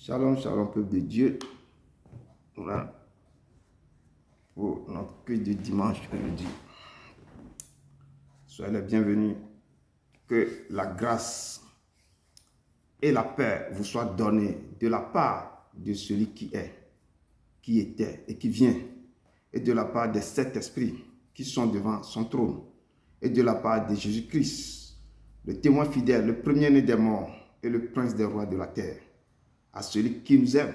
Shalom, shalom, peuple de Dieu. Voilà. Pour notre culte de dimanche aujourd'hui. Soyez les bienvenus. Que la grâce et la paix vous soient données de la part de celui qui est, qui était et qui vient, et de la part des sept esprits qui sont devant son trône, et de la part de Jésus-Christ, le témoin fidèle, le premier-né des morts et le prince des rois de la terre, à celui qui nous aime,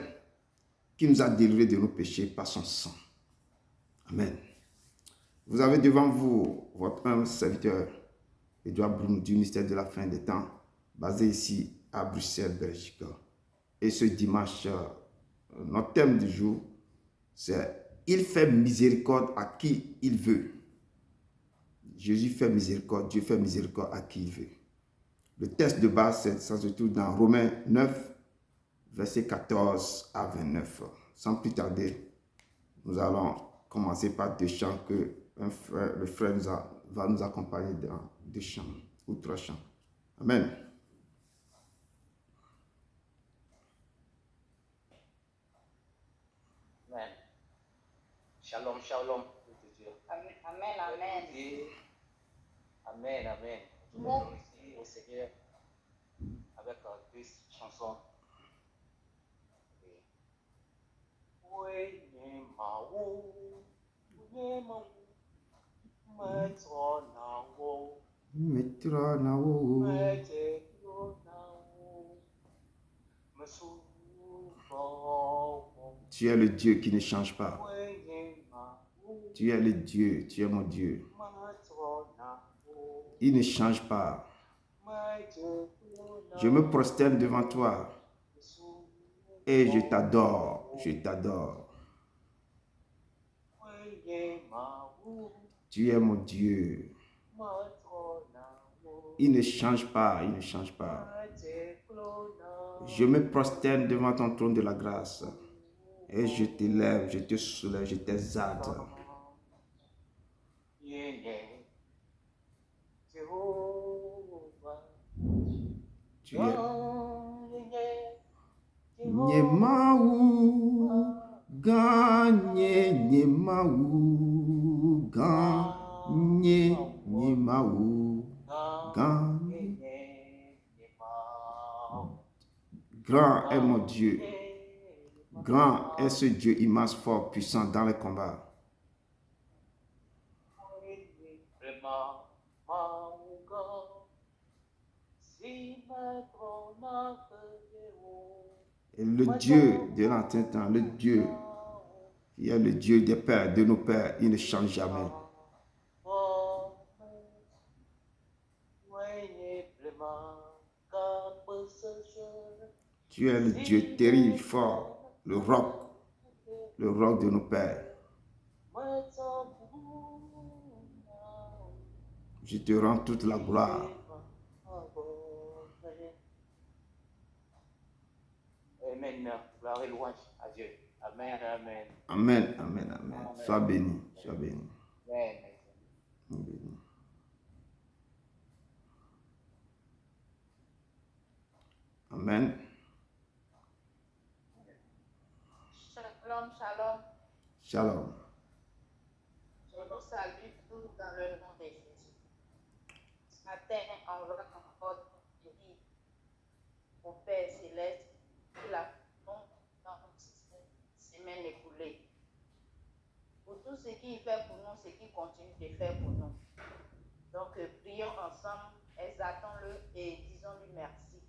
qui nous a délivrés de nos péchés par son sang. Amen. Vous avez devant vous votre humble serviteur, Edouard Bruno, du ministère de la fin des temps, basé ici à Bruxelles, Belgique. Et ce dimanche, notre thème du jour, c'est « Il fait miséricorde à qui il veut ». Jésus fait miséricorde, Dieu fait miséricorde à qui il veut. Le texte de base, ça se trouve dans Romains 9, versets 14 à 29. Sans plus tarder, nous allons commencer par deux chants que le frère va nous accompagner dans deux chants ou trois chants. Amen. Amen. Shalom, shalom. Amen, amen. Amen, amen. Nous sommes ici au Seigneur avec deux chansons. Tu es le Dieu qui ne change pas. Tu es le Dieu, tu es mon Dieu. Il ne change pas. Je me prosterne devant toi et je t'adore, je t'adore. Tu es mon Dieu. Il ne change pas, il ne change pas. Je me prosterne devant ton trône de la grâce et je t'élève, je te soulève, je t'exalte. Tu es Nyemaou, gagné Nyemaou, gagné Nyemaou, gagné. Grand est mon Dieu. Grand est ce Dieu immense, fort, puissant dans les combats. Et le Dieu de l'ancien temps, le Dieu qui est le Dieu des pères, de nos pères, il ne change jamais. Tu es le Dieu terrible, fort, le roc de nos pères. Je te rends toute la gloire. Amen. Gloire et louange à Dieu. Amen, amen. Amen, amen, amen. Sois béni, sois béni. Amen. Béni. Amen. Shalom, shalom. Shalom. Je vous salue tous dans le nom de Jésus. Ce matin, on va encore dire au Père Céleste pour la dans cette semaine écoulée. Pour tout ce qu'il fait pour nous, ce qu'il continue de faire pour nous. Donc, prions ensemble, exaltons-le et disons-lui merci.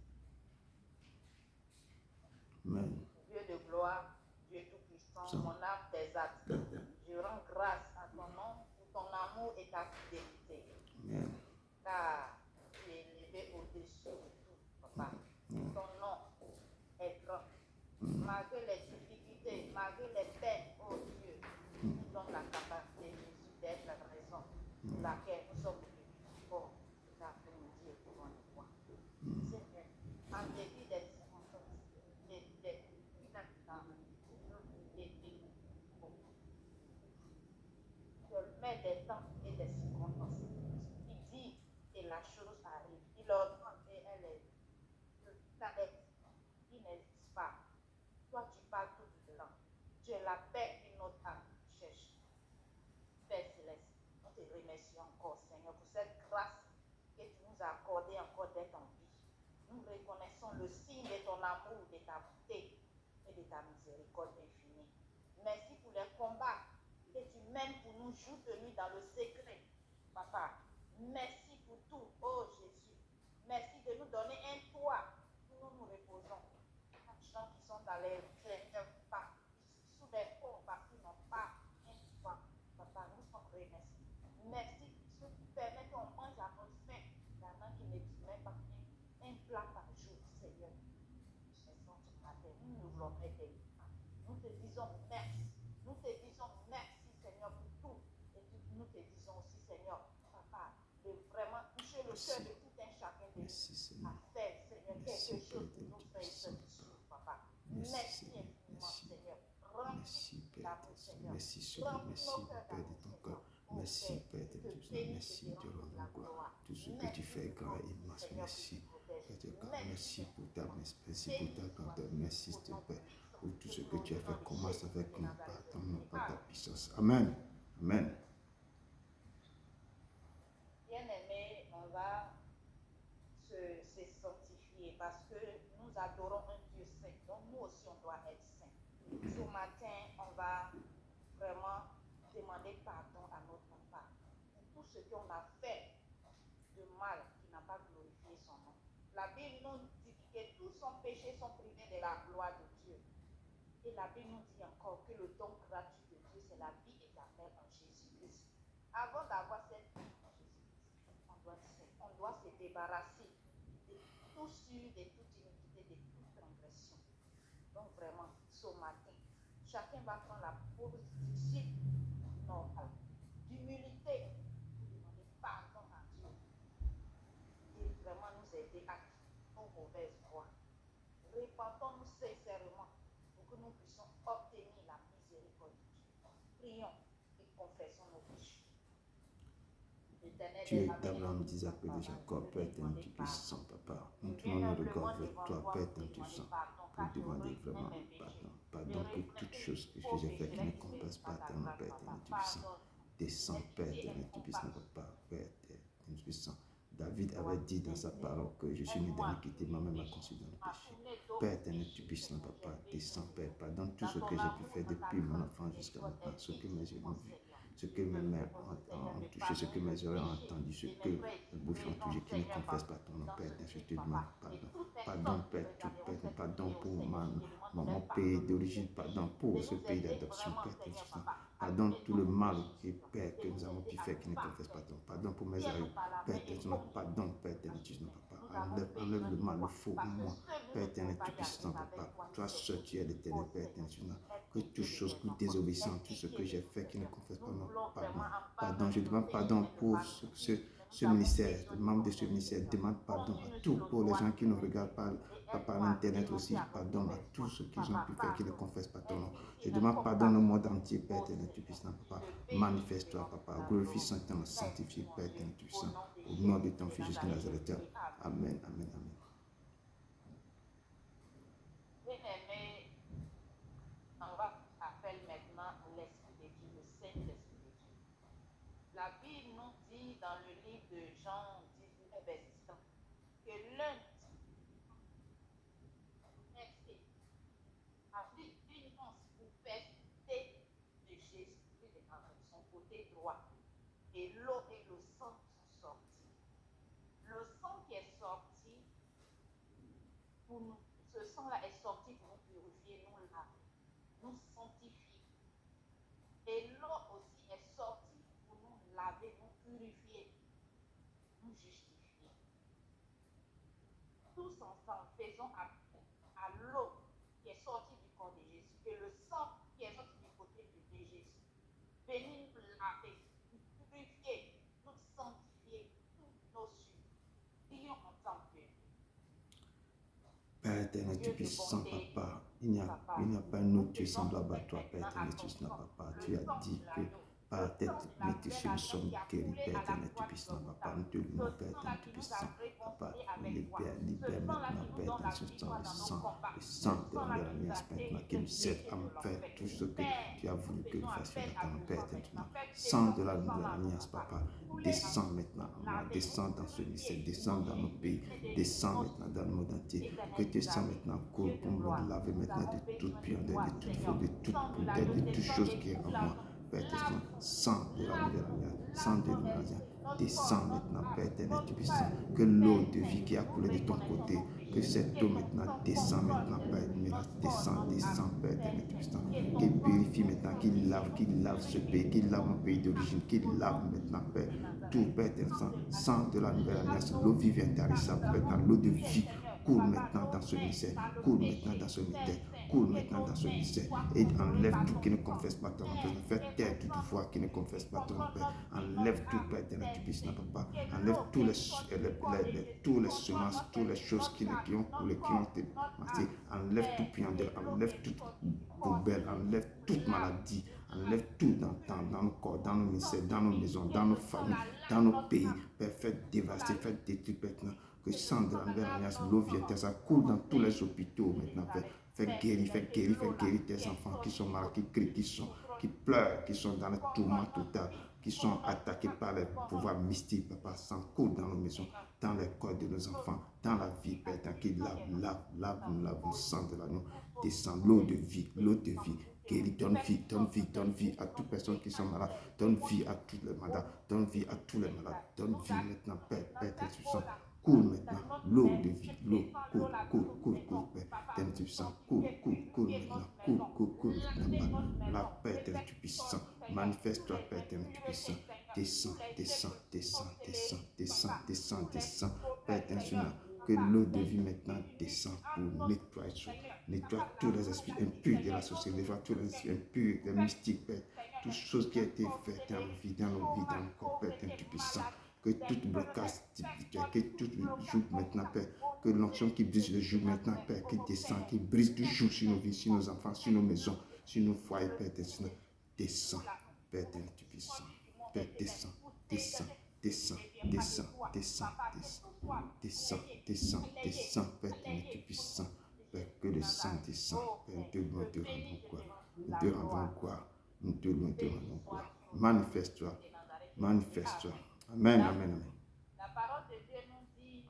Amen. Dieu de gloire, Dieu tout-puissant, mon âme t'exalte. Je rends grâce à ton nom pour ton amour et ta fidélité. Amen. Car tu es élevé au-dessus de tout, papa. Ton nom est grand. Malgré les difficultés, malgré les peines, oh Dieu, tu nous donnes la capacité, Jésus, d'être la raison pour laquelle nous sommes venus pour cet après-midi et pour nous voir. Seigneur, en dépit des circonstances, des inhabitants, je mets des temps et des circonstances. Il dit et la chose arrive. Il ordonne et elle est. Il n'existe pas. Tu es la paix que notre âme cherche. Père Céleste, nous te remercions encore, Seigneur, pour cette grâce que tu nous as accordée encore d'être en vie. Nous reconnaissons le signe de ton amour, de ta bonté et de ta miséricorde infinie. Merci pour les combats que tu mènes pour nous jour de nuit dans le secret. Papa, merci pour tout, oh Jésus. Merci de nous donner un toit où nous nous reposons. Les gens qui sont dans les sous des ponts parce qu'ils n'ont pas un toit. Papa, nous sommes remerciés. Merci pour ce qui permet qu'on mange à notre faim. Il y en a qui ne disent même pas un plat par jour, Seigneur. Nous nous voulons être des nous te disons merci. Nous te disons merci, Seigneur, pour tout. Et nous te disons aussi, Seigneur, Papa, de vraiment toucher le cœur de tout un chacun de nous. À faire, Seigneur, quelque chose pour nos frères et sœurs qui souffrent, Papa. Merci infiniment, Seigneur. Merci, Père, merci, Seigneur, merci, Père de ton cœur. Merci, Père de Dieu, merci, Dieu, la gloire. Tout ce que tu fais, grand et immense, merci. Père de cœur, merci pour ta grandeur, merci, Père, pour tout ce que tu as fait. Commence avec nous, pardonne-nous par ta puissance. Amen. Amen. Bien-aimés, on va se sanctifier parce que nous adorons un Dieu saint, donc nous aussi on doit être saints. Ce matin, on va vraiment demander pardon à notre Papa pour tout ce qu'on a fait de mal qui n'a pas glorifié son nom. La Bible nous dit que tous son péchés sont privés de la gloire de Dieu. Et la Bible nous dit encore que le don gratuit de Dieu, c'est la vie éternelle en Jésus-Christ. Avant d'avoir cette vie en Jésus-Christ, on doit se débarrasser de tout sur, de toute iniquité, de toute transgression. Donc vraiment, ce matin, chacun va prendre la pose du disciple normal, d'humilité, pour demander pardon à Dieu et vraiment nous aider à nos mauvaises voies. Repentons-nous sincèrement pour que nous puissions obtenir la miséricorde de Dieu. Prions et confessons nos péchés. Tu es d'Abraham, d'Isaac et de Jacob, Père éternel, tu puissant, Papa. Nous tournons nos regards vers toi, Père éternel, tu sang, pour demander vraiment pardon. Pardon pour toutes choses que j'ai faites qui ne compassent pas à mon Père éternel, tu puissant. Descends, Père éternel, tu puissant, Papa, Père éternel, tu puissant. David avait dit dans sa parole que je suis né d'iniquité, moi-même a conçu dans le péché. Père éternel, tu puissant, Papa, descends, Père, pardonne tout ce que j'ai pu faire depuis mon enfance jusqu'à maintenant, ce que mes yeux ont vu, ce que mes mains ont touché, ce que mes oreilles ont entendu, ce que mes bouches ont touché, qui ne confesse pas ton nom, Père éternel, je te demande pardon. Pardon, Père, tout Père, pardon pour mon pays d'origine, pardon pour ce pays d'adoption, Père éternel, pardon tout le mal, Père, que nous avons pu faire qui ne confesse pas ton nom, pardon pour mes aïeux, Père éternel, pardon, Père éternel, Papa, enlève le mal, le faux en moi, Père éternel, tout puissant, Papa, toi seul tu es l'éternel, Père éternel, que toute chose, toute désobéissance, tout ce que j'ai fait qui ne confesse pas mon pardon. Pardon, je demande pardon pour ce ministère, les membres de ce ministère, demande pardon à tous, pour les gens qui ne regardent pas par l'internet aussi, pardon à tous ceux qui ont pu faire qui ne confessent pas ton nom. Je demande pardon au monde entier, Père éternel, tu puissant, Papa, manifeste-toi, Papa, glorifie son nom, sanctifie, Père éternel, tu puissant, au nom de ton Fils Jésus Nazareth. Amen, amen, amen. Bien-aimés, on va appeler maintenant l'Esprit de Dieu, le Saint-Esprit de Dieu. La Bible nous dit dans le livre de Jean 19, verset 100, que l'un a pris une once pour pester de Jésus dans son côté droit. Et l'eau et le sang sont sortis. Le sang qui est sorti pour nous, ce sang-là est sorti pour nous purifier, nous laver, nous sanctifier. Et l'eau aussi est sortie pour nous laver, nous purifier, nous justifier. Tous ensemble, faisons appel à l'eau qui est sortie du corps de Jésus et le sang qui est sorti du côté de Jésus. Venez nous laver, nous purifier, nous sanctifier, tous nos cieux. Prions ensemble. Père éternel, tu puissant, Papa, il n'y a pas un autre Dieu semblable à toi, Père éternel, tu es Papa. Tu as dit que par la tête, mettez sur nous sommes guéris, Père éternel, tu puissant, Papa, nous te louons, Père éternel, tu puissant, Papa, libère maintenant, Père éternel, ce sang de la nouvelle alliance maintenant, qui nous aide à faire tout ce que tu as voulu que nous fassions maintenant, Père éternel, sang de la nouvelle alliance, Papa, descends maintenant en moi, descends dans ce lycée, descends dans nos pays, descends maintenant dans le monde entier, que tes sangs maintenant coulent pour me laver maintenant de toute puanteur, de toute faute, de toute puanteur, de toute chose qui est en moi. Père éternel, sang de la nouvelle alliance, sang de la nouvelle alliance, descends maintenant, Père éternel, tu puissant, que l'eau de vie qui a coulé de ton côté, que cette eau maintenant descend maintenant, Père éternel, descend, Père éternel, tu puissant, qui purifie maintenant, qui lave ce pays, qui lave mon pays d'origine, qui lave maintenant, Père, tout, Père éternel, sang de la nouvelle alliance, l'eau vive intarissable, Père éternel, l'eau de vie, coule maintenant dans ce ministère, coule maintenant dans ce ministère, coule maintenant dans ce ministère, et enlève tout qui ne confesse pas ton nom, fais taire toute voix qui ne confesse pas ton nom, Père, enlève tout, Père éternel, tu puisses, Papa, enlève tous les semences, toutes les choses qui ont coulé, qui ont été massées, enlève tout puanteur, enlève toute poubelle, enlève toute maladie, enlève tout dans nos corps, dans nos ministères, dans nos maisons, dans nos familles, dans nos pays, Père, fais dévaster, fais détruire maintenant, que sang de la nouvelle alliance, l'eau vienne, ça coule dans tous les hôpitaux maintenant, Père. Fais guérir tes enfants qui sont malades, qui crient, qui pleurent, qui sont dans le tourment total, qui sont attaqués par les pouvoirs mystiques, Papa. Sang coule dans nos maisons, dans les corps de nos enfants, dans la vie, Père, qui lave le sang de l'agneau, descend l'eau de vie, guéris, donne vie à toutes personnes qui sont malades, donne vie à tous les malades, donne vie à tous les malades, donne vie maintenant, Père, Père, sang. Coule maintenant, l'eau de vie, l'eau, coule, Père, éternel tu puissant, coule maintenant, coule maintenant, la paix, éternel tu puissant, manifeste-toi, Père, éternel tu puissant, descends, Père, éternel tu que l'eau de vie maintenant descend pour nettoie tous les esprits impurs de la société, nettoie tous les esprits impurs, les mystiques, Père, toutes choses qui ont été faites dans nos vies, dans nos corps, Père, éternel tu puissant. Que tout blocage spirituel, que tout joug maintenant, Père, que l'onction qui brise le joug maintenant, Père, qui descend, qui brise tout joug sur nos vies, sur nos enfants, sur nos maisons, sur nos foyers, Père, descend, Père, tu puissant, Père, descend, Père, tu puissant, Père, que le sang descend, Père, nous te rendons gloire, nous te rendons gloire, manifeste-toi, Amen. La parole de Dieu nous dit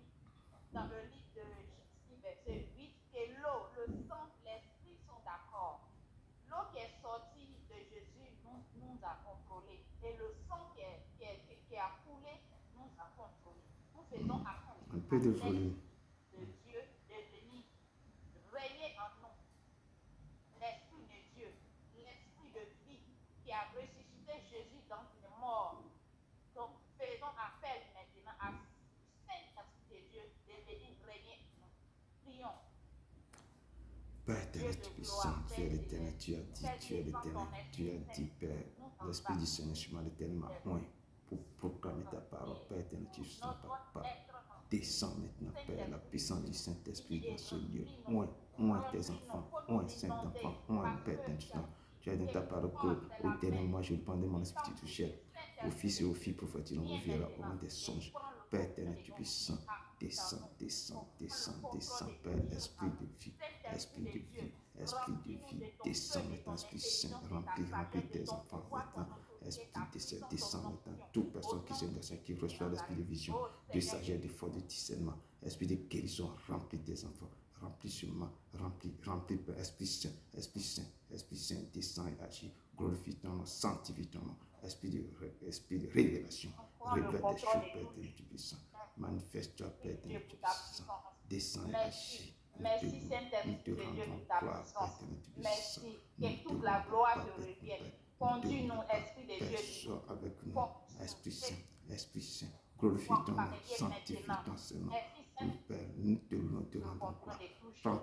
dans le livre de Jésus, verset 8, que l'eau, le sang, l'esprit sont d'accord. L'eau qui est sortie de Jésus nous a contrôlés. Et le sang qui a coulé nous a contrôlés. Nous faisons appel un peu de volume de Dieu de venir régner en nous. L'esprit de Dieu, l'esprit de vie qui a ressuscité Jésus dans les morts. Donc, faisons appel maintenant à Saint-Esprit de Dieu de venir régner en nous. Prions. Père éternel, tu es puissant, tu es l'éternel, tu as dit, Père, l'Esprit du Seigneur sur moi, l'éternel m'a oint pour proclamer ta parole, Père éternel, tu es Papa. Descends maintenant, Père, la puissance du Saint-Esprit dans ce lieu. Oint tes enfants, oint Saint-Enfant, oint Père éternel, tu as dit ta parole que au dernier mois, je prendrai mon esprit tout cher. Aux fils et aux filles prophétiques, on vous verra au moins des songes. Père éternel, tu es puissant. Descends, Père, esprit de vie, descends maintenant, Esprit Saint, remplis tes enfants maintenant, Esprit descends maintenant, toute personne qui s'est qui reçoit l'esprit de vision, de sagesse, de force, de discernement, Esprit de guérison, remplis tes enfants, remplis sur moi, remplis, Père, Esprit Saint, descends et agis, glorifie ton nom, sanctifie ton nom, Esprit de révélation, révèle des choses, Père, tu puissant. Manifeste-toi, Père, tu puissant. Descends et agis. Merci Saint-Esprit de Dieu pour ta puissance. Merci que toute la gloire te revienne. Conduis-nous, Esprit de Dieu. Sois avec nous, Esprit Saint. Glorifie ton nom, sanctifie ton Seigneur. Père, nous te rendons gloire. Prends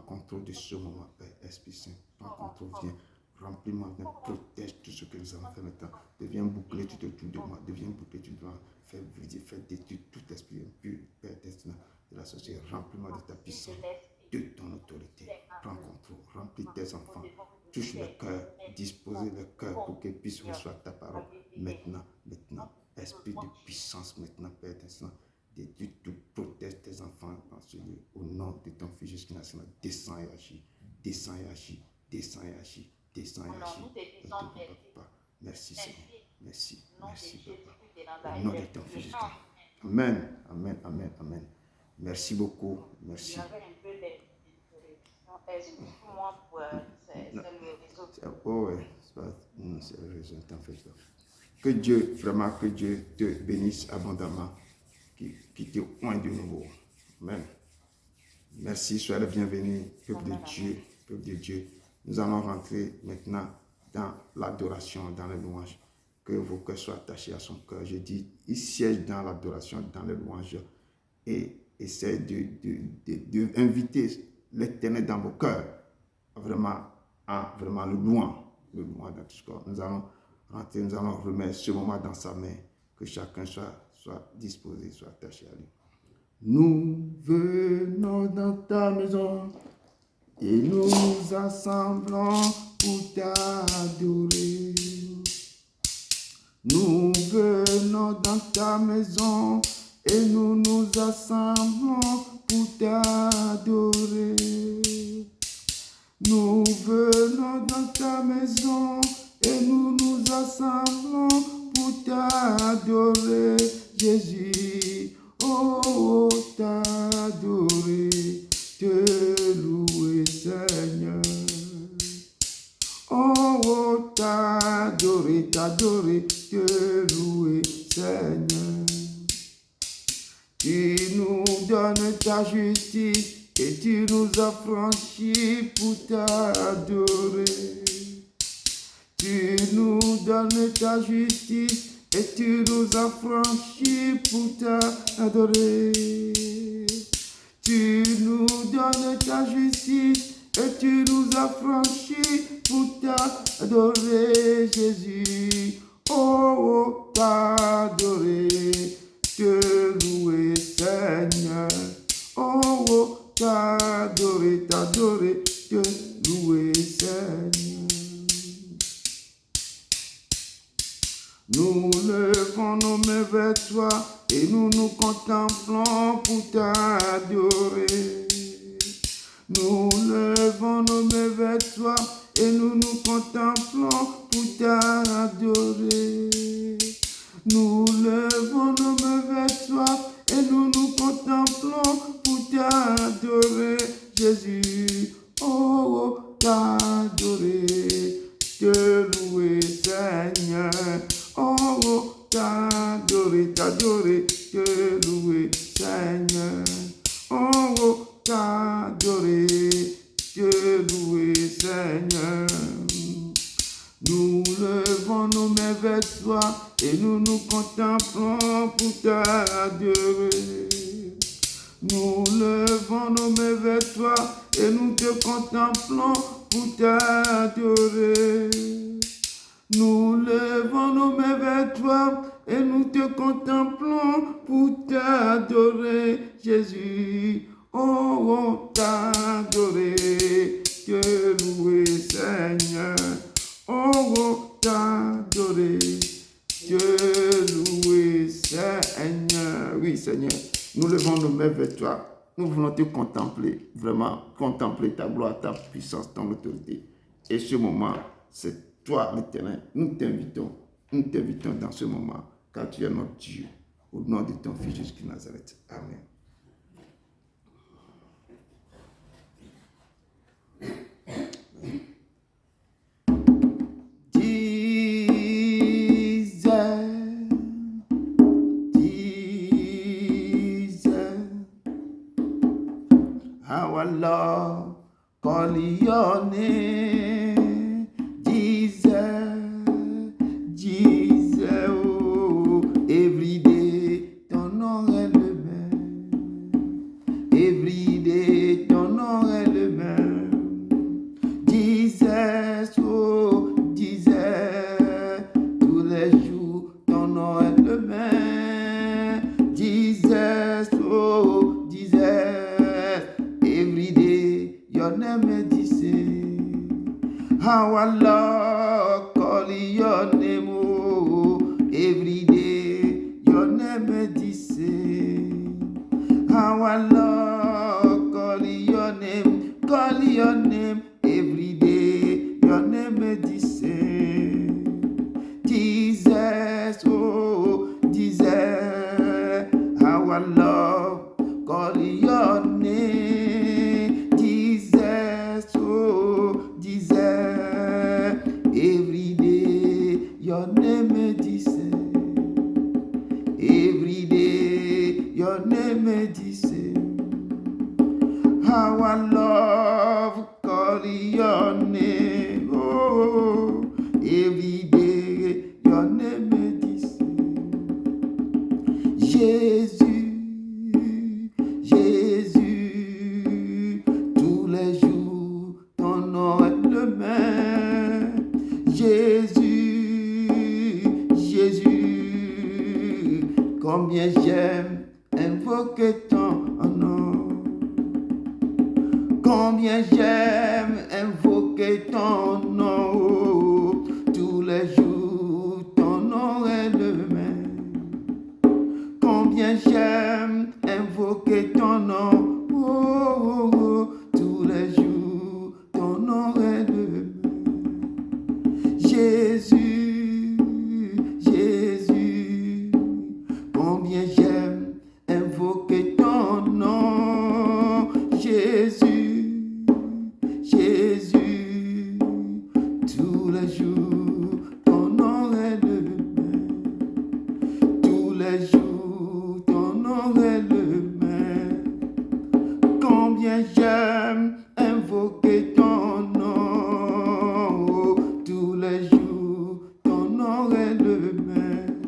contrôle de ce moment, Père, Esprit Saint. Prends contrôle, viens. Remplis-moi, protège tout ce que nous avons fait maintenant. Deviens bouclé tout autour de moi. Deviens bouclé, tu dois faire briser, faire détruire tout esprit impur, Père destin de la société. Remplis-moi de ta puissance, de ton autorité. Prends contrôle, remplis tes enfants, touche le cœur, disposer le cœur pour qu'il puisse recevoir ta parole maintenant. Esprit de puissance maintenant, Père Saint, tu protèges tes enfants dans ce lieu. Au nom de ton Fils Jésus-Christ, descends et agis, descends et agis, descends et agis, descends et agis. Merci Seigneur, merci Papa. Au nom de ton Fils Jésus-Christ. Amen, amen, amen, amen. Merci beaucoup, merci. J'avais un peu d'interruption. Excuse-moi pour c'est le réseau. Oh ouais, c'est le réseau, t'en fais pas. Que Dieu, vraiment, que Dieu te bénisse abondamment, qui te oigne de nouveau. Amen. Merci, soyez le bienvenu, peuple de Dieu, peuple de Dieu. Nous allons rentrer maintenant dans l'adoration, dans les louanges. Que vos cœurs soient attachés à son cœur. Je dis, il siège dans l'adoration, dans les louanges. Et essaie d'inviter l'Éternel dans vos cœurs. Vraiment le louant dans tout ce corps. Nous allons rentrer, nous allons remettre ce moment dans sa main. Que chacun soit disposé, soit attaché à lui. Nous venons dans ta maison et nous nous assemblons pour t'adorer. Nous venons dans ta maison et nous nous assemblons pour t'adorer. Nous venons dans ta maison et nous nous assemblons pour t'adorer, Jésus. Oh, t'adorer, te louer, Seigneur. Oh, t'adorer, te louer, Seigneur. Tu nous donnes ta justice et tu nous as franchis pour t'adorer. Tu nous donnes ta justice et tu nous as franchis pour t'adorer. Tu nous donnes ta justice et tu nous as franchis pour t'adorer, Jésus. Oh, t'adorer, te louer, Seigneur. Oh, t'adorer, te louer, Seigneur. Nous levons nos mains vers toi et nous nous contemplons pour t'adorer. Nous levons nos mains vers toi et nous nous contemplons pour t'adorer. Nous levons nos mains vers toi et nous nous contemplons pour t'adorer, Jésus. Oh, t'adorer, te louer, Seigneur. Oh, t'adorer, te louer, Seigneur. Oh, t'adorer, te louer, Seigneur. Nous levons nos mains vers toi et nous nous contemplons pour t'adorer. Nous levons nos mains vers toi et nous te contemplons pour t'adorer. Nous levons nos mains vers toi et nous te contemplons pour t'adorer, Jésus. Oh, t'adorer, te louer, Seigneur. Oh, t'adorer, te louer, Seigneur. Oui, Seigneur, nous levons nos mains vers toi. Nous voulons te contempler, vraiment contempler ta gloire, ta puissance, ton autorité. Et ce moment, c'est toi, l'Éternel, nous t'invitons dans ce moment, car tu es notre Dieu, au nom de ton Fils Jésus-Christ de Nazareth. Amen. Our Lord, call your name, Jesus, oh, every day, ton nom est le même, every day, ton nom est le même, Jesus, oh, Jesus, tous les jours, ton nom est le même, Jesus, oh, Jesus, every day, your name is the same. How I love calling your name, oh, every day. Your name is the same. How I love calling your name every day. Your name is the same. Jesus, oh, Jesus. How I love calling your name. Jesus, oh, Jesus. Every day, your name is the same. Every day, your name is the same. How I love calling your name. Oh, every day, your name is the same. Jésus, Jésus, tous les jours, ton nom est le même. Jésus, Jésus, combien j'aime invoquer ton nom. Combien j'aime invoquer ton nom. Tous les jours, ton nom est le même. Combien j'aime invoquer ton nom. Oh, oh, oh, tous les jours, ton nom est le même. Jésus, Jésus, combien j'aime invoquer ton nom. Jésus, Jésus, tous les jours, ton nom est le même. Tous les jours, ton nom est le même. Combien j'aime invoquer ton nom. Tous les jours, ton nom est le même.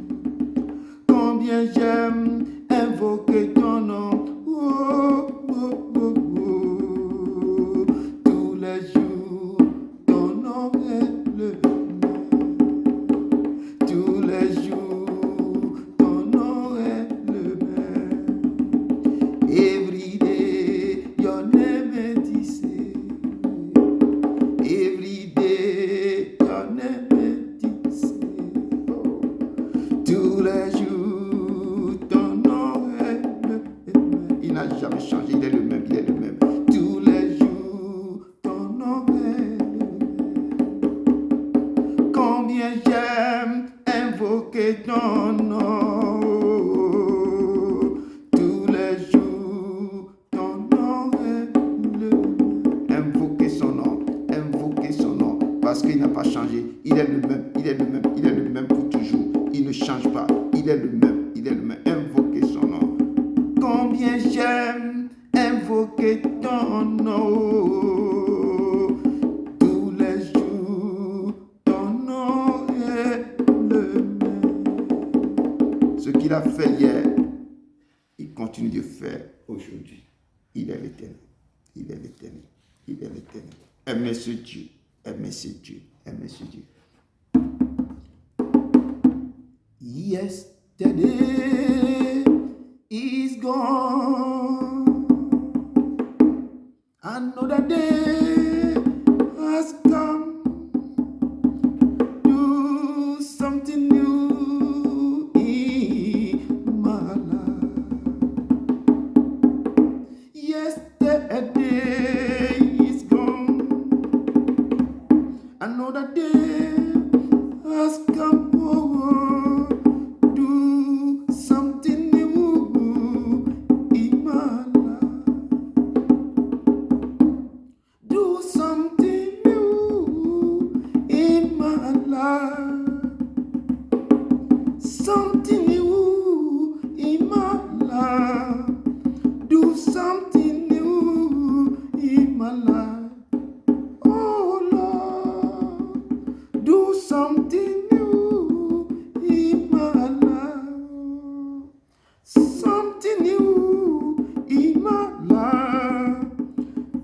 Combien j'aime invoquer ton nom. Oh, oh, oh, oh. Tous les jours, ton nom est le même. Tous les jours, ton nom est le même. Every day, your name is the same. Every day, your name is the same. Oh. Tous les jours, ton nom est le même. Il n'a jamais changé, il est le même, il est le même. Tous les jours, ton nom est le même. Combien j'aime invoquer ton nom. Tous les jours, ton nom est le même. Invoquer son nom, parce qu'il n'a pas changé. Il est le même, il est le même, il est le même pour toujours. Il ne change pas, il est le même, il est le même. Invoquer son nom. Combien j'aime invoquer ton nom. Tous les jours, ton nom est le même. Ce qu'il a fait hier, il continue de faire aujourd'hui. Il est l'éternel, il est l'éternel, il est l'éternel. Aimez ce Dieu, aimez ce Dieu, aimez ce Dieu. Yesterday is gone. Another day has come. Do something new in my life. Yesterday is gone. Another day has come. Oh, do something new in my life. Do something new in my life. Something new in my life. Do something new in my life. Oh Lord, do something new in my life. Something new in my life.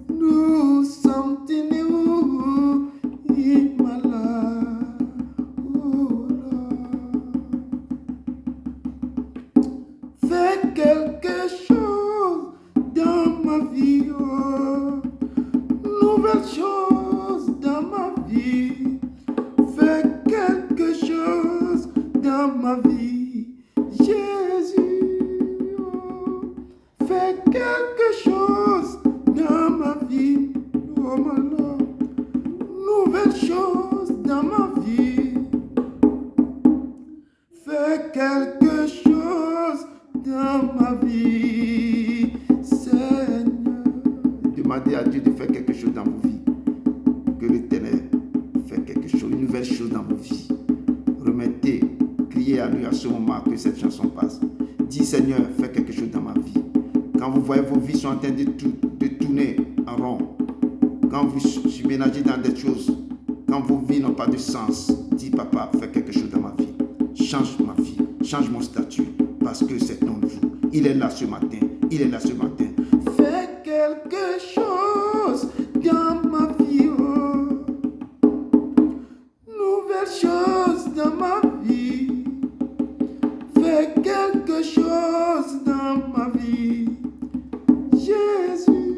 Do something new in my life. Oh Lord, fais quelque chose dans ma vie. Oh. Nouvelle chose dans ma vie. demandez à Dieu de faire quelque chose dans vos vies. Que l'Éternel fait quelque chose, une nouvelle chose dans vos vies. Remettez, criez à lui à ce moment que cette chanson passe. Dis Seigneur, fais quelque chose dans ma vie. Quand vous voyez vos vies sont en train de tourner en rond, quand vous submergez dans des choses, quand vos vies n'ont pas de sens, dis papa, fais quelque chose dans ma vie. Change ma vie, change mon statut, parce que c'est ton jour. Il est là ce matin, il est là ce matin. Fais quelque chose dans ma vie, oh. Nouvelle chose dans ma vie. Fais quelque chose dans ma vie. Jésus,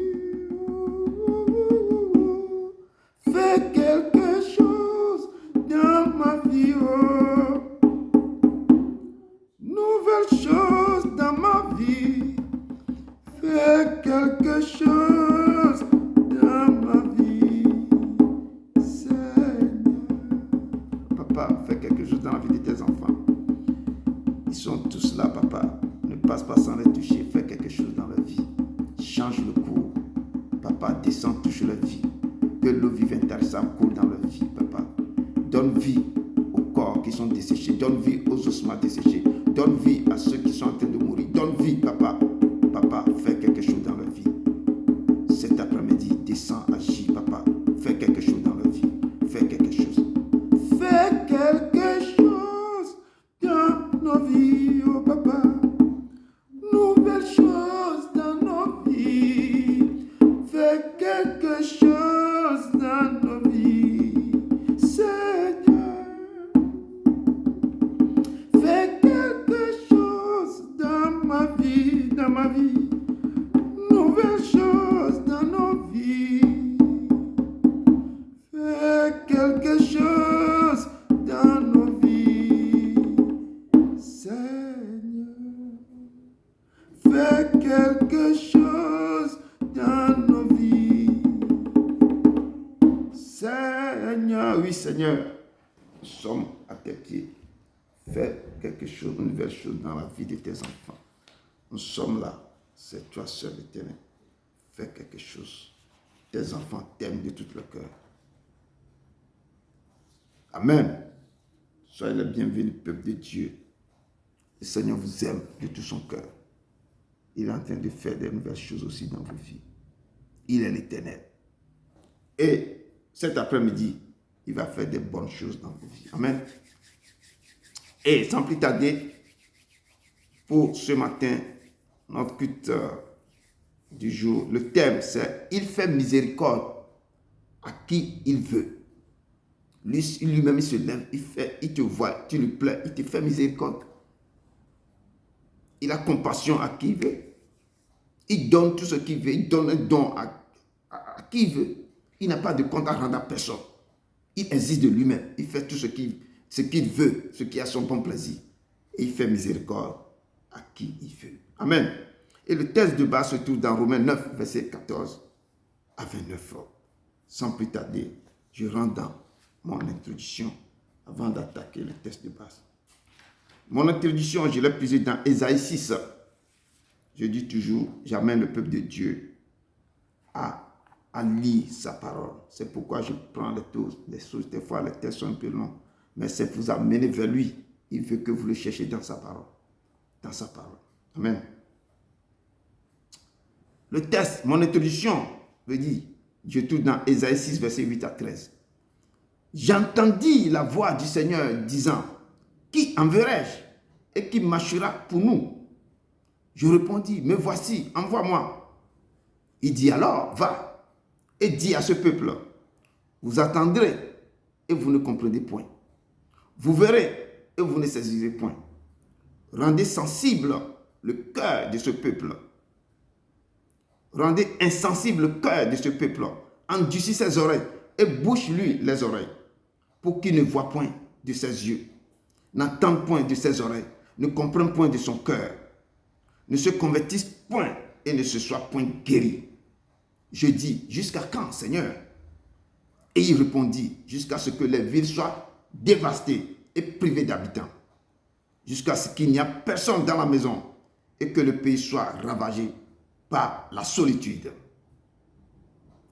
fais quelque chose dans ma vie, oh. Nouvelle chose dans ma vie. Fais quelque chose dans ma vie, Seigneur. Papa, fais quelque chose dans la vie de tes enfants. Ils sont tous là, papa. Ne passe pas sans les toucher. Fais quelque chose dans leur vie. Change le cours. Papa, descends, touche leur vie. Que l'eau vivante intarissable coule dans leur vie, papa. Donne vie aux corps qui sont desséchés. Donne vie aux ossements desséchés. Donne vie à ceux qui sont en train de mourir. Donne vie, papa. Papa, fais quelque chose dans leur vie. Cet après-midi, descends, agis, papa. Fais quelque chose dans leur vie. Fais quelque chose. Fais quelque chose dans nos vies, oh papa. Nouvelle chose dans nos vies. Fais quelque chose dans nos vies, Seigneur. Fais quelque chose dans ma vie, dans ma vie. Nouvelle chose dans nos vies. Fais quelque chose dans nos vies, Seigneur. Fais quelque chose dans nos vies, Seigneur. Oui, Seigneur, nous sommes à tes pieds. Fais quelque chose, une nouvelle chose dans la vie de tes enfants. Nous sommes là. C'est toi seul, l'Éternel. Fais quelque chose. Tes enfants t'aiment de tout leur cœur. Amen. Soyez le bienvenu, peuple de Dieu. Le Seigneur vous aime de tout son cœur. Il est en train de faire des nouvelles choses aussi dans vos vies. Il est l'Éternel. Et cet après-midi, il va faire des bonnes choses dans vos vies. Amen. Et sans plus tarder, pour ce matin, notre culte du jour, le thème c'est « Il fait miséricorde à qui il veut ». Lui-même, il se lève, il te voit, tu lui plais, il te fait miséricorde. Il a compassion à qui il veut. Il donne tout ce qu'il veut, il donne un don à qui il veut. Il n'a pas de compte à rendre à personne. Il existe de lui-même, il fait tout ce qu'il veut, ce qui a son bon plaisir. Et il fait miséricorde à qui il veut. Amen. Et le texte de base se trouve dans Romains 9, verset 14 à 29. Sans plus tarder, je rentre dans mon introduction avant d'attaquer le texte de base. Mon introduction, je l'ai puisée dans Ésaïe 6. Je dis toujours, j'amène le peuple de Dieu à lire sa parole. C'est pourquoi je prends les choses. Des fois, les textes sont un peu longs, mais c'est pour vous amener vers lui. Il veut que vous le cherchiez dans sa parole. Dans sa parole. Amen. Le texte, mon introduction, veut dire, je trouve dans Ésaïe 6, verset 8 à 13. J'entendis la voix du Seigneur disant, qui enverrai-je et qui marchera pour nous? Je répondis, me voici, envoie-moi. Il dit alors, va et dis à ce peuple, vous attendrez et vous ne comprenez point. Vous verrez et vous ne saisirez point. Rendez sensible le cœur de ce peuple. Rendez insensible le cœur de ce peuple. Endurcis ses oreilles et bouche-lui les oreilles, pour qu'il ne voie point de ses yeux, n'entende point de ses oreilles, ne comprenne point de son cœur, ne se convertisse point et ne se soit point guéri. Je dis, jusqu'à quand, Seigneur? Et il répondit, jusqu'à ce que les villes soient dévastées et privées d'habitants, jusqu'à ce qu'il n'y ait personne dans la maison et que le pays soit ravagé par la solitude.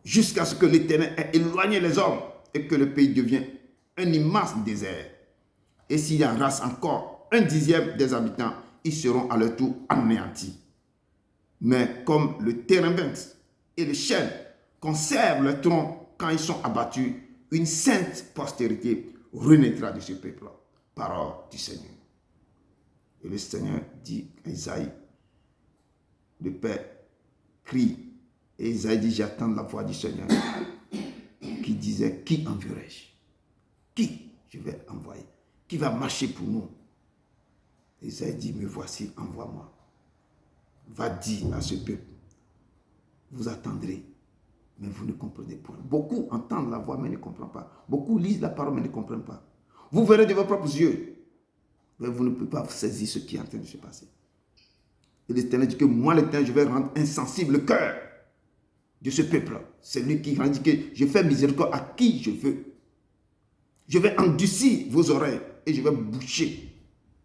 jusqu'à ce que l'Éternel ait éloigné les hommes et que le pays devienne un immense désert. Et s'il en reste encore 1/10 des habitants, ils seront à leur tour anéantis. Mais comme le térébinthe et le chêne conservent leur tronc quand ils sont abattus, une sainte postérité renaîtra de ce peuple. Parole du Seigneur. Et le Seigneur dit à Isaïe, le Père crie, et Isaïe dit, j'attends la voix du Seigneur qui disait, qui enverrai-je? Qui je vais envoyer? Qui va marcher pour nous? Isaïe dit, me voici, envoie-moi. Va dire à ce peuple, vous attendrez, mais vous ne comprenez point. Beaucoup entendent la voix, mais ne comprennent pas. Beaucoup lisent la parole, mais ne comprennent pas. Vous verrez de vos propres yeux, mais vous ne pouvez pas saisir ce qui est en train de se passer. Et l'Éternel dit que moi, l'Éternel, je vais rendre insensible le cœur de ce peuple. C'est lui qui dit que je fais miséricorde à qui je veux. Je vais endurcir vos oreilles et je vais boucher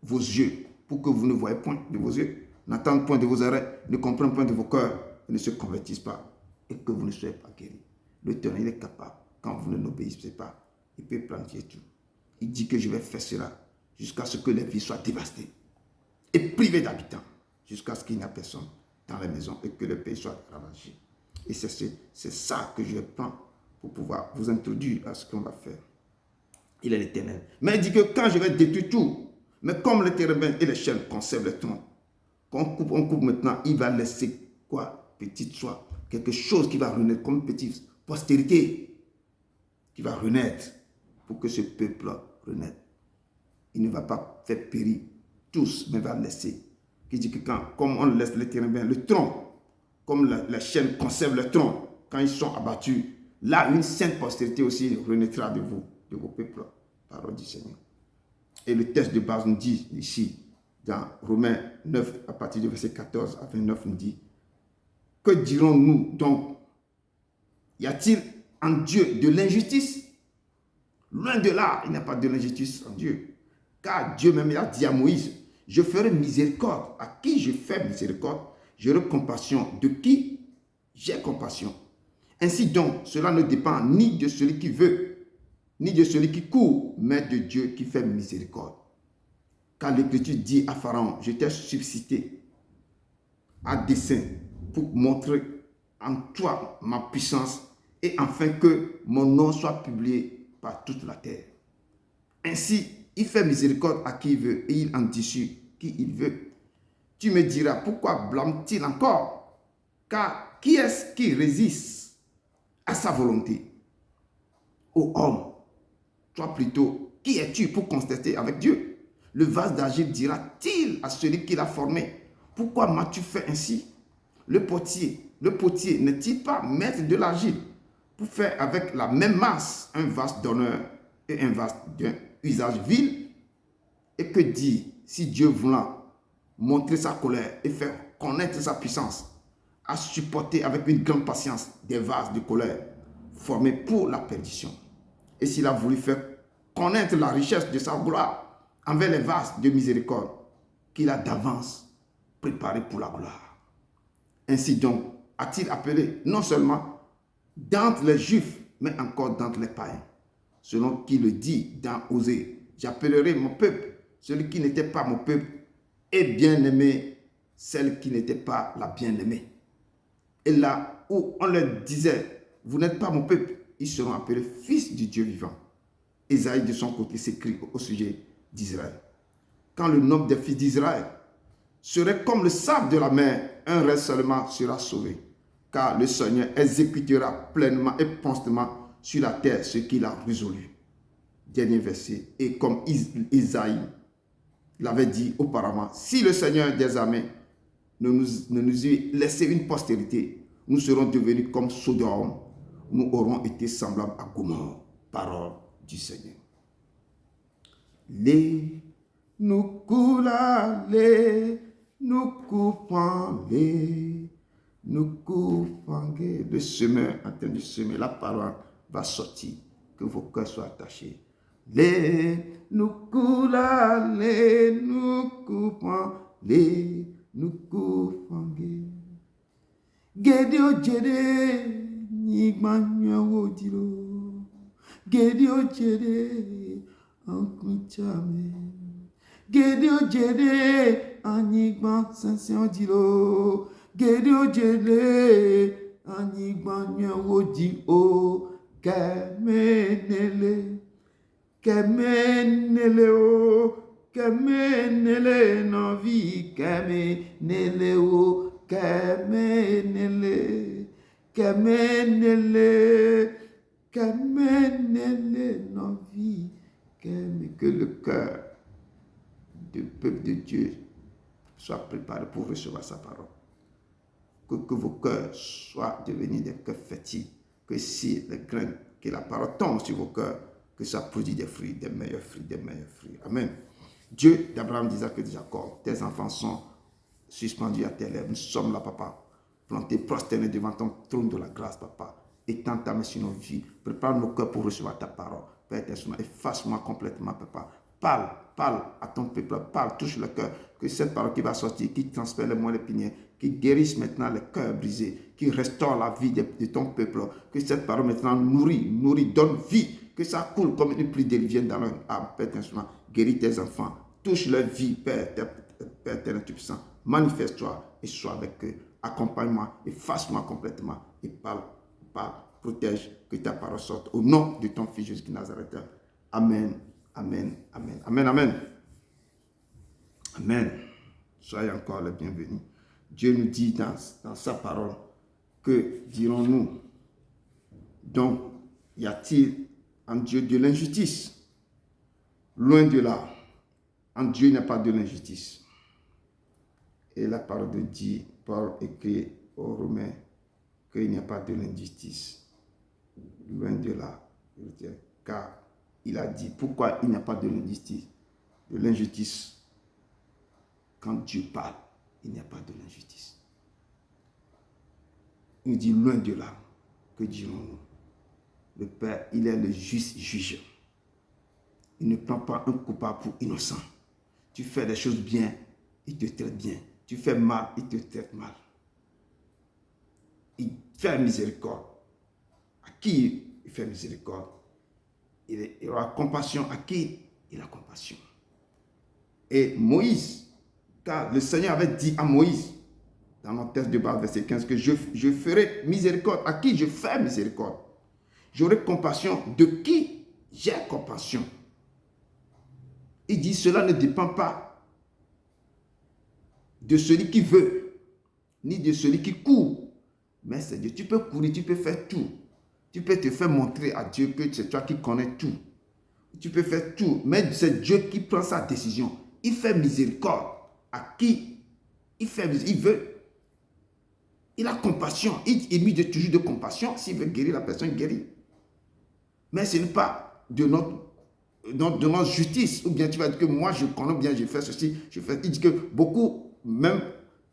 vos yeux pour que vous ne voyez point de vos yeux, n'entendez point de vos oreilles, ne comprennent point de vos cœurs et ne se convertissent pas et que vous ne soyez pas guéris. L'Éternel est capable, quand vous ne l'obéissez pas, il peut planifier tout. Il dit que je vais faire cela jusqu'à ce que les villes soient dévastées et privées d'habitants, jusqu'à ce qu'il n'y ait personne dans les maisons et que le pays soit ravagé. Et c'est ça que je prends pour pouvoir vous introduire à ce qu'on va faire. Il est l'Éternel. Mais il dit que quand je vais détruire tout, mais comme le térébinthe et les chênes conservent le tronc, on coupe maintenant, il va laisser quoi? Petite soie, quelque chose qui va renaître comme une petite postérité qui va renaître pour que ce peuple renaisse. Il ne va pas faire périr tous, mais va laisser. Qui dit que comme on laisse le térébinthe, le tronc, comme les chênes conservent le tronc, quand ils sont abattus, là, une sainte postérité aussi renaîtra de vous, de vos peuples. Parole du Seigneur. Et le texte de base nous dit ici, dans Romains 9, à partir du verset 14 à 29, nous dit, que dirons-nous donc? Y a-t-il en Dieu de l'injustice? Loin de là, il n'y a pas de l'injustice en Dieu. Car Dieu même a dit à Moïse, je ferai miséricorde à qui je fais miséricorde, j'aurai compassion de qui j'ai compassion. Ainsi donc, cela ne dépend ni de celui qui veut, ni de celui qui court, mais de Dieu qui fait miséricorde. Car l'Écriture dit à Pharaon, je t'ai suscité à dessein pour montrer en toi ma puissance et afin que mon nom soit publié par toute la terre. Ainsi, il fait miséricorde à qui il veut et il endurcit qui il veut. Tu me diras, pourquoi blâme-t-il encore? Car qui est-ce qui résiste à sa volonté? Ô homme, toi plutôt, qui es-tu pour constater avec Dieu? Le vase d'argile dira-t-il à celui qui l'a formé, pourquoi m'as-tu fait ainsi? Le potier n'est-il pas maître de l'argile pour faire avec la même masse un vase d'honneur et un vase d'un usage vil? Et que dire si Dieu voulant montrer sa colère et faire connaître sa puissance, a supporté avec une grande patience des vases de colère formés pour la perdition? Et s'il a voulu faire connaître la richesse de sa gloire envers les vases de miséricorde qu'il a d'avance préparés pour la gloire. Ainsi donc a-t-il appelé non seulement d'entre les Juifs, mais encore d'entre les païens. Selon qu'il le dit dans Osée, j'appellerai mon peuple, celui qui n'était pas mon peuple, et bien-aimé, celle qui n'était pas la bien-aimée. Et là où on leur disait, vous n'êtes pas mon peuple, ils seront appelés fils du Dieu vivant. Ésaïe de son côté s'écrit au sujet d'Israël. Quand le nombre des fils d'Israël serait comme le sable de la mer, un reste seulement sera sauvé. Car le Seigneur exécutera pleinement et promptement sur la terre ce qu'il a résolu. Dernier verset. Et comme Isaïe l'avait dit auparavant, si le Seigneur des armées ne nous eût laissé une postérité, nous serons devenus comme Sodome, nous aurons été semblables à Gomorrhe. Parole du Seigneur. Les nous coulons, les nous coupons, les nous coupons. Le semeur en train de semer, la parole va sortir, que vos cœurs soient attachés. Les nous coulons, les nous coupons, les nous coupons. Gédio Djede, ni Anigbanyo dilo. Gedio jere. Ankunchame. Gedio jere. Anigban sension dilo. Gedio jere. Anigbanyo di o. Kemenele. Kemenele o. Kemenele no vi. Kemenele o. Kemenele. Kemenele. Kemenele no vi. Que le cœur du peuple de Dieu soit préparé pour recevoir sa parole. Que vos cœurs soient devenus des cœurs fertiles. Que si les graines, que la parole tombe sur vos cœurs, que ça produit des fruits, des meilleurs fruits, des meilleurs fruits. Amen. Dieu d'Abraham, d'Isaac et de Jacob, tes enfants sont suspendus à tes lèvres. Nous sommes là, papa, plantés, prosternés devant ton trône de la grâce, papa. Étends ta main sur nos vies. Prépare nos cœurs pour recevoir ta parole. Père éternel, efface-moi complètement, papa. Parle à ton peuple, parle, touche le cœur. Que cette parole qui va sortir, qui transfère les moelles épinières, qui guérisse maintenant les cœurs brisés, qui restaure la vie de ton peuple. Que cette parole maintenant nourrit, donne vie. Que ça coule comme une pluie déluvienne dans leur âme, Père éternel. Guéris tes enfants, touche leur vie, Père éternel, puissant. Manifeste-toi et sois avec eux. Accompagne-moi, efface-moi complètement et parle, protège, que ta parole sorte. Au nom de ton Fils Jésus de Nazareth. Amen, amen, amen, amen, amen. Amen. Soyez encore les bienvenus. Dieu nous dit dans sa parole que dirons-nous? Donc, y a-t-il en Dieu de l'injustice? Loin de là. En Dieu, il n'y a pas de l'injustice. Et la parole de Dieu, Paul écrit aux Romains qu'il n'y a pas de l'injustice. Loin de là. Car il a dit, pourquoi il n'y a pas de l'injustice? De l'injustice. Quand Dieu parle, il n'y a pas de l'injustice. Il dit, loin de là, que dirons-nous? Le Père, il est le juste juge. Il ne prend pas un coupable pour innocent. Tu fais des choses bien, il te traite bien. Tu fais mal, il te traite mal. Il fait miséricorde. À qui il fait miséricorde? Il aura compassion. À qui il a compassion? Et Moïse, car le Seigneur avait dit à Moïse, dans notre texte de base, verset 15, que je ferai miséricorde. À qui je fais miséricorde? J'aurai compassion de qui j'ai compassion. Il dit, cela ne dépend pas de celui qui veut, ni de celui qui court. Mais c'est Dieu. Tu peux courir, tu peux faire tout. Tu peux te faire montrer à Dieu que c'est toi qui connais tout. Tu peux faire tout. Mais c'est Dieu qui prend sa décision. Il fait miséricorde. À qui il fait miséricorde? Il veut. Il a compassion. Il met toujours de compassion. S'il veut guérir la personne, il guérit. Mais ce n'est pas de notre justice. Ou bien tu vas dire que moi, je connais bien, je fais ceci, je fais. Il dit que beaucoup, même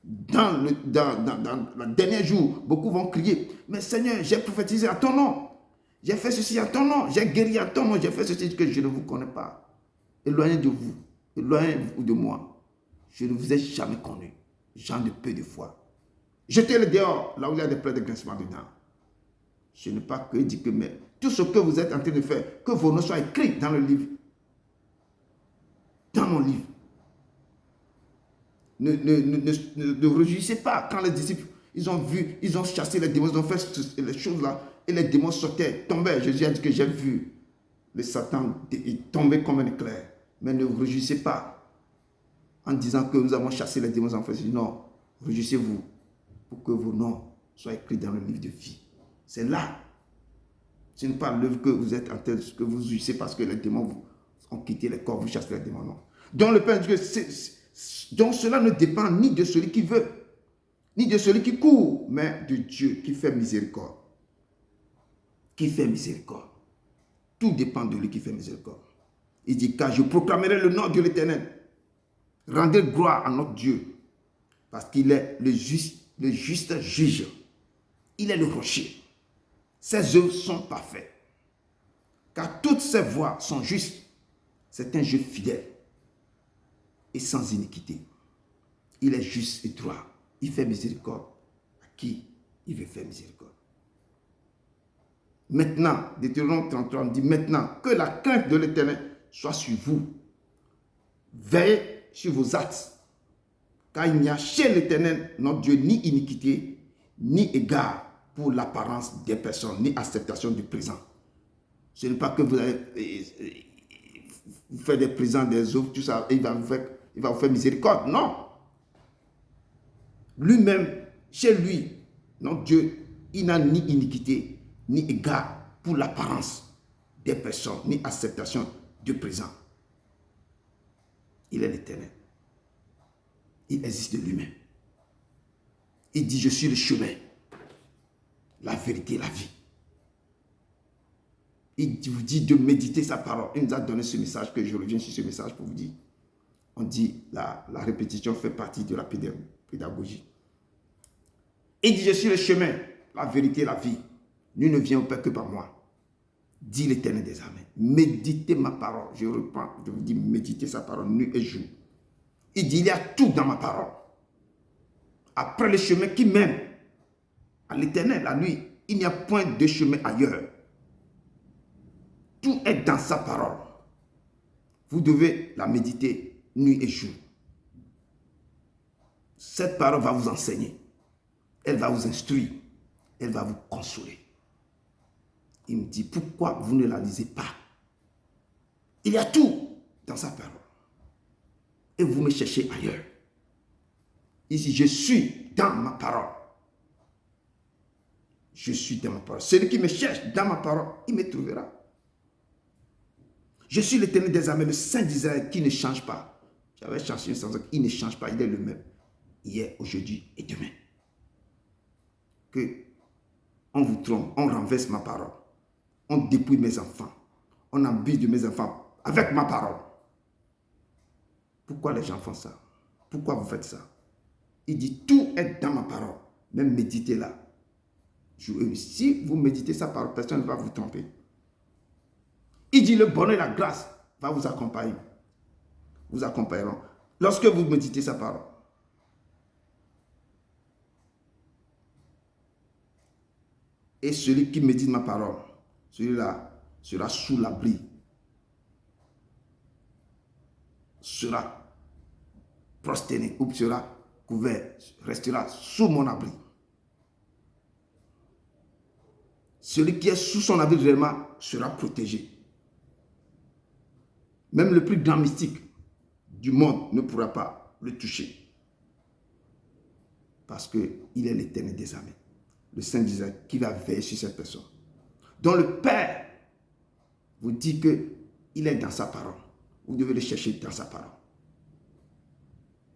dans le dernier jour, beaucoup vont crier, mais Seigneur, j'ai prophétisé à ton nom. J'ai fait ceci à ton nom. J'ai guéri à ton nom. J'ai fait ceci que je ne vous connais pas. Éloignez de vous. Éloignez-vous de moi. Je ne vous ai jamais connu. Gens de peu de foi. Jetez-le dehors, là où il y a des pleurs de grincement dedans. Je n'ai pas que dit que, mais tout ce que vous êtes en train de faire, que vos noms soient écrits dans le livre. Dans mon livre. Ne réjouissez pas quand les disciples, ils ont vu, ils ont chassé les démons, ils ont fait les choses là, et les démons sautaient, tombaient. Jésus a dit que j'ai vu le Satan tomber comme un éclair. Mais ne vous réjouissez pas en disant que nous avons chassé les démons en fait. Non, réjouissez-vous pour que vos noms soient écrits dans le livre de vie. C'est là. Ce n'est pas l'œuvre que vous êtes en train de, que vous jouissez parce que les démons ont quitté les corps, vous chassez les démons. Non. Donc le Père dit que donc cela ne dépend ni de celui qui veut, ni de celui qui court, mais de Dieu qui fait miséricorde. Qui fait miséricorde. Tout dépend de lui qui fait miséricorde. Il dit, car je proclamerai le nom de l'Éternel. Rendez gloire à notre Dieu, parce qu'il est le juste juge. Il est le rocher. Ses œuvres sont parfaites, car toutes ses voies sont justes. C'est un Dieu fidèle et sans iniquité. Il est juste et droit. Il fait miséricorde à qui il veut faire miséricorde. Maintenant, Deutéronome 33, on dit maintenant que la crainte de l'Éternel soit sur vous. Veillez sur vos actes, car il n'y a chez l'Éternel, notre Dieu, ni iniquité, ni égard pour l'apparence des personnes, ni acceptation du présent. Ce n'est pas que vous allez vous faire des présents, des œuvres, tout ça, et il va vous faire miséricorde. Non. Lui-même, chez lui, notre Dieu, il n'a ni iniquité, ni égard pour l'apparence des personnes, ni acceptation du présent. Il est l'Éternel. Il existe de lui-même. Il dit, je suis le chemin, la vérité, la vie. Il vous dit de méditer sa parole. Il nous a donné ce message, que je reviens sur ce message pour vous dire. On dit, la répétition fait partie de la pédagogie. Il dit, je suis le chemin, la vérité, la vie. Nul ne vient au Père que par moi. Dit l'Éternel des armées. Méditez ma parole. Je reprends, je vous dis, méditez sa parole nuit et jour. Il dit, il y a tout dans ma parole. Après le chemin qui mène à l'Éternel, à lui, il n'y a point de chemin ailleurs. Tout est dans sa parole. Vous devez la méditer nuit et jour. Cette parole va vous enseigner. Elle va vous instruire. Elle va vous consoler. Il me dit, pourquoi vous ne la lisez pas? Il y a tout dans sa parole. Et vous me cherchez ailleurs. Ici, je suis dans ma parole. Je suis dans ma parole. Celui qui me cherche dans ma parole, il me trouvera. Je suis l'Éternel des armées, le Saint d'Israël qui ne change pas. J'avais cherché un sens, il ne change pas, il est le même. Hier, aujourd'hui et demain. Que on vous trompe, on renverse ma parole. On dépouille mes enfants. On abuse de mes enfants avec ma parole. Pourquoi les gens font ça? Pourquoi vous faites ça? Il dit, tout est dans ma parole. Même méditez-la. Si vous méditez sa parole, personne ne va vous tromper. Il dit, le bonheur et la grâce va vous accompagner. Vous accompagneront. Lorsque vous méditez sa parole. Et celui qui médite ma parole, celui-là sera sous l'abri. Sera prosterné ou sera couvert, restera sous mon abri. Celui qui est sous son abri réellement sera protégé. Même le plus grand mystique du monde ne pourra pas le toucher. Parce qu'il est l'Éternel des armées, le Saint d'Israël, qui va veiller sur cette personne. Donc le Père vous dit qu'il est dans sa parole. Vous devez le chercher dans sa parole.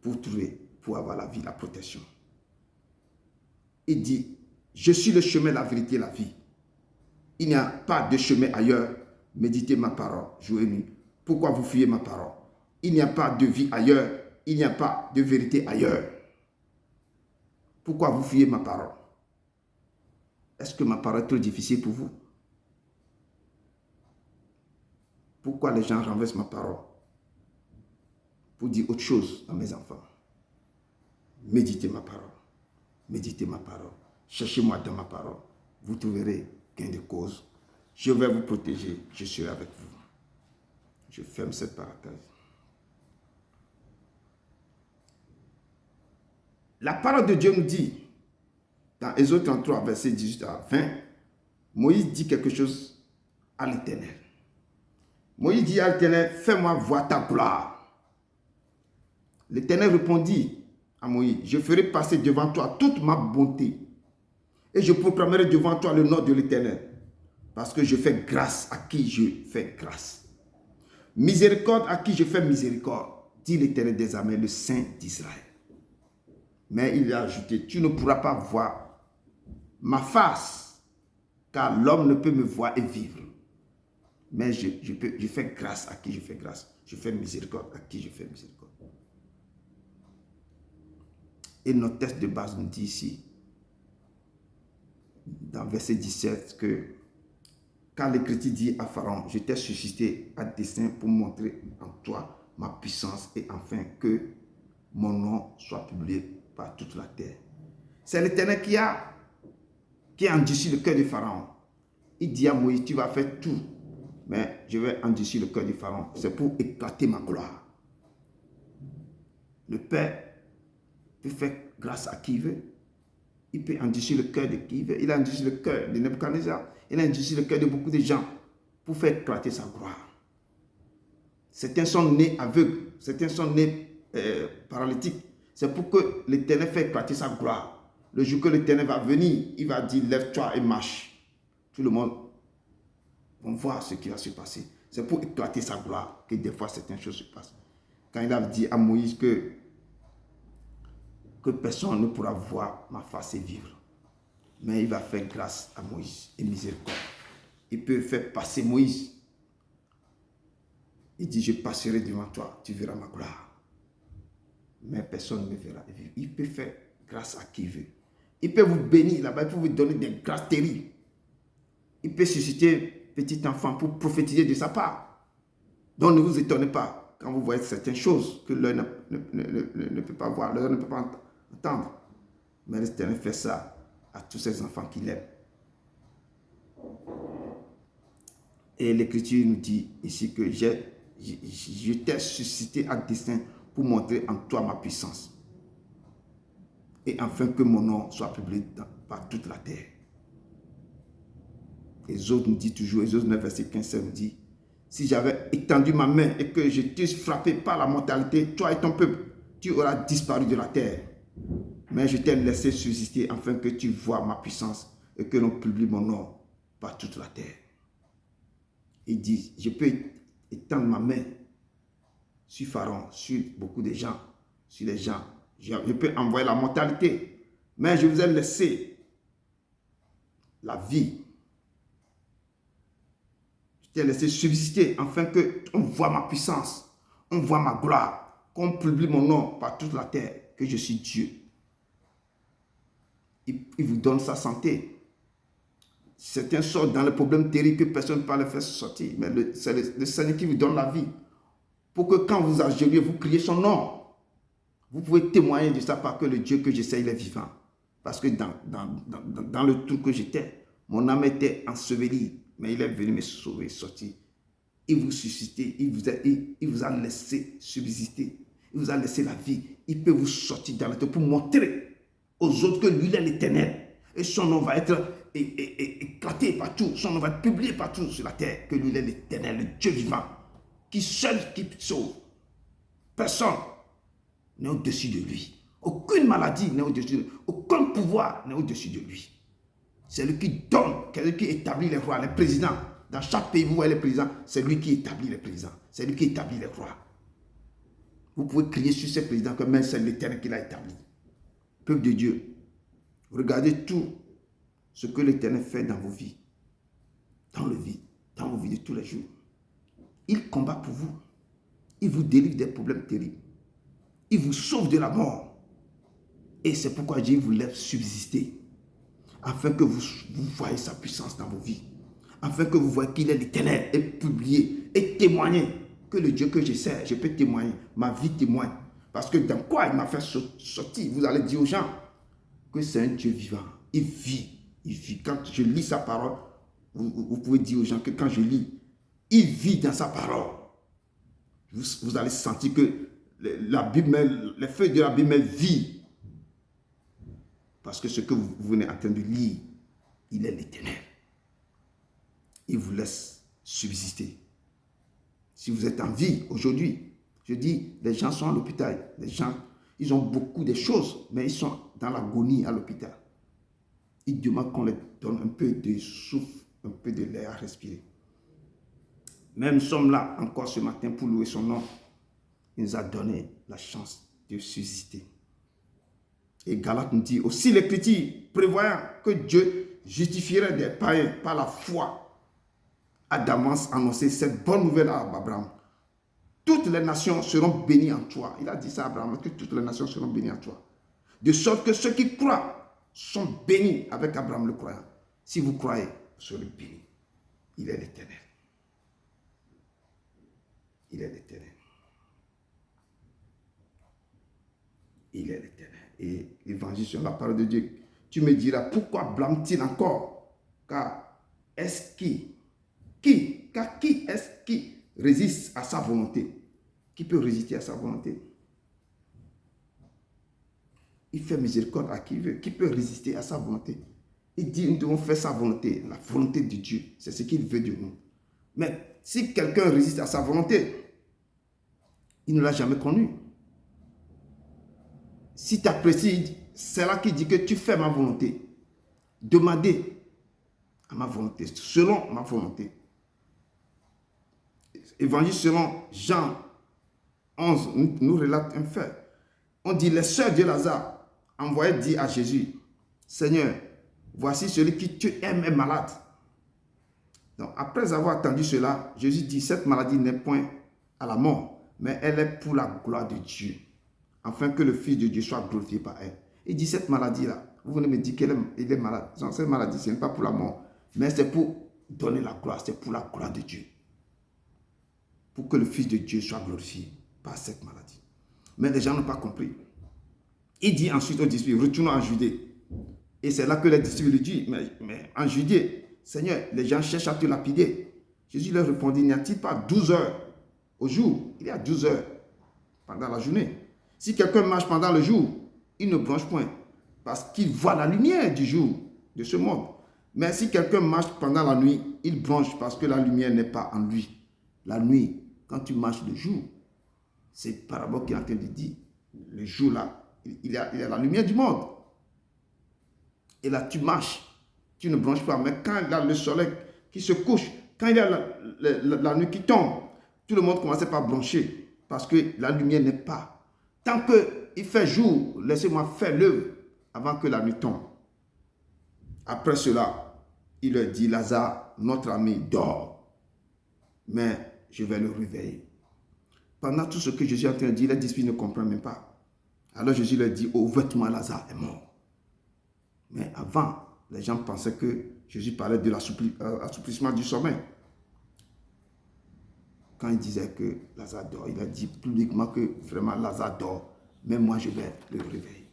Pour trouver, pour avoir la vie, la protection. Il dit, je suis le chemin, la vérité, la vie. Il n'y a pas de chemin ailleurs. Méditez ma parole, jour et nuit. Pourquoi vous fuyez ma parole? Il n'y a pas de vie ailleurs. Il n'y a pas de vérité ailleurs. Pourquoi vous fuyez ma parole? Est-ce que ma parole est trop difficile pour vous? Pourquoi les gens renversent ma parole? Pour dire autre chose à mes enfants. Méditez ma parole. Méditez ma parole. Cherchez-moi dans ma parole. Vous trouverez gain de cause. Je vais vous protéger. Je serai avec vous. Je ferme cette parenthèse. La parole de Dieu nous dit, dans Exode 33, verset 18 à 20, Moïse dit quelque chose à l'Éternel. Moïse dit à l'Éternel, fais-moi voir ta gloire. L'Éternel répondit à Moïse, je ferai passer devant toi toute ma bonté et je proclamerai devant toi le nom de l'Éternel parce que je fais grâce à qui je fais grâce. Miséricorde à qui je fais miséricorde, dit l'Éternel des armées, le Saint d'Israël. Mais il a ajouté, tu ne pourras pas voir ma face car l'homme ne peut me voir et vivre. Mais je fais grâce à qui je fais grâce. Je fais miséricorde à qui je fais miséricorde. Et notre texte de base nous dit ici, dans verset 17, que quand l'Écriture dit à Pharaon, je t'ai suscité à dessein pour montrer en toi ma puissance et afin que mon nom soit publié par toute la terre. C'est l'Éternel qui a endurci le cœur de Pharaon. Il dit à Moïse, tu vas faire tout, mais je vais endurcir le cœur du Pharaon. C'est pour éclater ma gloire. Le Père peut faire grâce à qui il veut. Il peut endurcir le cœur de qui il veut. Il a endurci le cœur de Nebuchadnezzar. Il a endurci le cœur de beaucoup de gens pour faire éclater sa gloire. Certains sont nés aveugles. Certains sont nés paralytiques. C'est pour que l'Éternel fasse éclater sa gloire. Le jour que l'Éternel va venir, il va dire, lève-toi et marche. Tout le monde va voir ce qui va se passer. C'est pour éclater sa gloire que des fois certaines choses se passent. Quand il a dit à Moïse que personne ne pourra voir ma face et vivre. Mais il va faire grâce à Moïse et miséricorde. Il peut faire passer Moïse. Il dit, je passerai devant toi, tu verras ma gloire. Mais personne ne me verra vivre. Il peut faire grâce à qui il veut. Il peut vous bénir là-bas, il peut vous donner des grâces terribles. Il peut susciter petit enfant pour prophétiser de sa part. Donc ne vous étonnez pas quand vous voyez certaines choses que l'œil ne peut pas voir, l'œil ne peut pas entendre. Mais l'Éternel fait ça à tous ces enfants qu'il aime. Et l'Écriture nous dit ici que je t'ai suscité à dessein pour montrer en toi ma puissance. Et afin que mon nom soit publié par toute la terre. Les autres nous disent toujours, les autres 9, verset 15, ça nous dit, si j'avais étendu ma main et que je t'eusse frappé par la mortalité, toi et ton peuple, tu auras disparu de la terre. Mais je t'ai laissé subsister afin que tu vois ma puissance et que l'on publie mon nom par toute la terre. Il dit, je peux étendre ma main sur Pharaon, sur beaucoup de gens, sur les gens. Je peux envoyer la mortalité, mais je vous ai laissé la vie. Je t'ai laissé subsister afin qu'on voit ma puissance, on voit ma gloire, qu'on publie mon nom par toute la terre, que je suis Dieu. Il vous donne sa santé. Certains sortent dans le problème terrible que personne ne peut les faire sortir, mais c'est le Seigneur qui vous donne la vie. Pour que quand vous agenouillez, vous criez son nom. Vous pouvez témoigner de ça parce que le Dieu que j'essaie, il est vivant. Parce que dans le trou que j'étais, mon âme était ensevelie, mais il est venu me sauver, sortir. Il vous suscite, il vous a laissé subsister, il vous a laissé la vie. Il peut vous sortir dans le trou pour montrer aux autres que lui, il est l'Éternel. Et son nom va être éclaté partout, son nom va être publié partout sur la terre, que lui, il est l'Éternel, le Dieu vivant, qui seul qui sauve. Personne n'est au-dessus de lui. Aucune maladie n'est au-dessus de lui. Aucun pouvoir n'est au-dessus de lui. C'est lui qui donne, c'est lui qui établit les rois, les présidents. Dans chaque pays, vous voyez les présidents, c'est lui qui établit les présidents. C'est lui qui établit les rois. Vous pouvez crier sur ces présidents que même c'est l'Éternel qui l'a établi. Peuple de Dieu, regardez tout ce que l'Éternel fait dans vos vies. Dans vos vies de tous les jours. Il combat pour vous. Il vous délivre des problèmes terribles. Il vous sauve de la mort. Et c'est pourquoi Dieu vous laisse subsister. Afin que vous voyez sa puissance dans vos vies. Afin que vous voyez qu'il est l'Éternel. Et publier et témoigner que le Dieu que je sers, je peux témoigner. Ma vie témoigne. Parce que dans quoi il m'a fait sortir, vous allez dire aux gens que c'est un Dieu vivant. Il vit. Il vit. Quand je lis sa parole, vous pouvez dire aux gens que quand je lis, il vit dans sa parole. Vous allez sentir que la Bible, les feuilles de la Bible vivent. Parce que ce que vous venez en train de lire, il est l'Éternel. Il vous laisse subsister. Si vous êtes en vie aujourd'hui, je dis, les gens sont à l'hôpital. Les gens, ils ont beaucoup de choses, mais ils sont dans l'agonie à l'hôpital. Ils demandent qu'on leur donne un peu de souffle, un peu de l'air à respirer. Même nous sommes là encore ce matin pour louer son nom. Il nous a donné la chance de subsister. Et Galates nous dit aussi l'Écriture, prévoyant que Dieu justifierait des païens par la foi, a d'avance annoncé cette bonne nouvelle à Abraham. Toutes les nations seront bénies en toi. Il a dit ça à Abraham, que toutes les nations seront bénies en toi. De sorte que ceux qui croient sont bénis avec Abraham le croyant. Si vous croyez, vous serez bénis. Il est l'Éternel. Il est l'Éternel. Il est l'Éternel. Et l'évangile sur la parole de Dieu, tu me diras, pourquoi blâme-t-il encore? Car est-ce qui est-ce qui résiste à sa volonté? Qui peut résister à sa volonté? Il fait miséricorde à qui veut. Qui peut résister à sa volonté? Il dit, nous devons faire sa volonté, la volonté de Dieu. C'est ce qu'il veut de nous. Mais si quelqu'un résiste à sa volonté, il ne l'a jamais connu. Si tu apprécies, c'est là qu'il dit que tu fais ma volonté. Demandez à ma volonté, selon ma volonté. Évangile selon Jean 11 nous relate un fait. On dit, les sœurs de Lazare envoyaient dire à Jésus, Seigneur, voici celui qui tu aimes est malade. Donc, après avoir entendu cela, Jésus dit, cette maladie n'est point à la mort, mais elle est pour la gloire de Dieu, afin que le Fils de Dieu soit glorifié par elle. Il dit, cette maladie-là, vous venez me dire qu'il est malade. Non, cette maladie, ce n'est pas pour la mort, mais c'est pour donner la gloire, c'est pour la gloire de Dieu. Pour que le Fils de Dieu soit glorifié par cette maladie. Mais les gens n'ont pas compris. Il dit ensuite aux disciples, retournons en Judée. Et c'est là que les disciples lui disent, mais en Judée, Seigneur, les gens cherchent à te lapider. Jésus leur répondit, n'y a-t-il pas 12 heures au jour? Il y a 12 heures pendant la journée. Si quelqu'un marche pendant le jour, il ne bronche point, parce qu'il voit la lumière du jour de ce monde. Mais si quelqu'un marche pendant la nuit, il bronche parce que la lumière n'est pas en lui. La nuit, quand tu marches le jour, c'est parabole qui est en train de dire, le jour là, il y a la lumière du monde. Et là, tu marches, tu ne bronches pas. Mais quand il y a le soleil qui se couche, quand il y a la nuit qui tombe, tout le monde commence par broncher parce que la lumière n'est pas. Tant qu'il fait jour, laissez-moi faire l'œuvre avant que la nuit tombe. Après cela, il leur dit, Lazare, notre ami, dort, mais je vais le réveiller. Pendant tout ce que Jésus est en train de dire, les disciples ne comprennent même pas. Alors Jésus leur dit, ouvertement, Lazare est mort. Mais avant, les gens pensaient que Jésus parlait de l'assouplissement du sommeil. Quand il disait que Lazare dort, il a dit publiquement que vraiment Lazare dort, mais moi je vais le réveiller.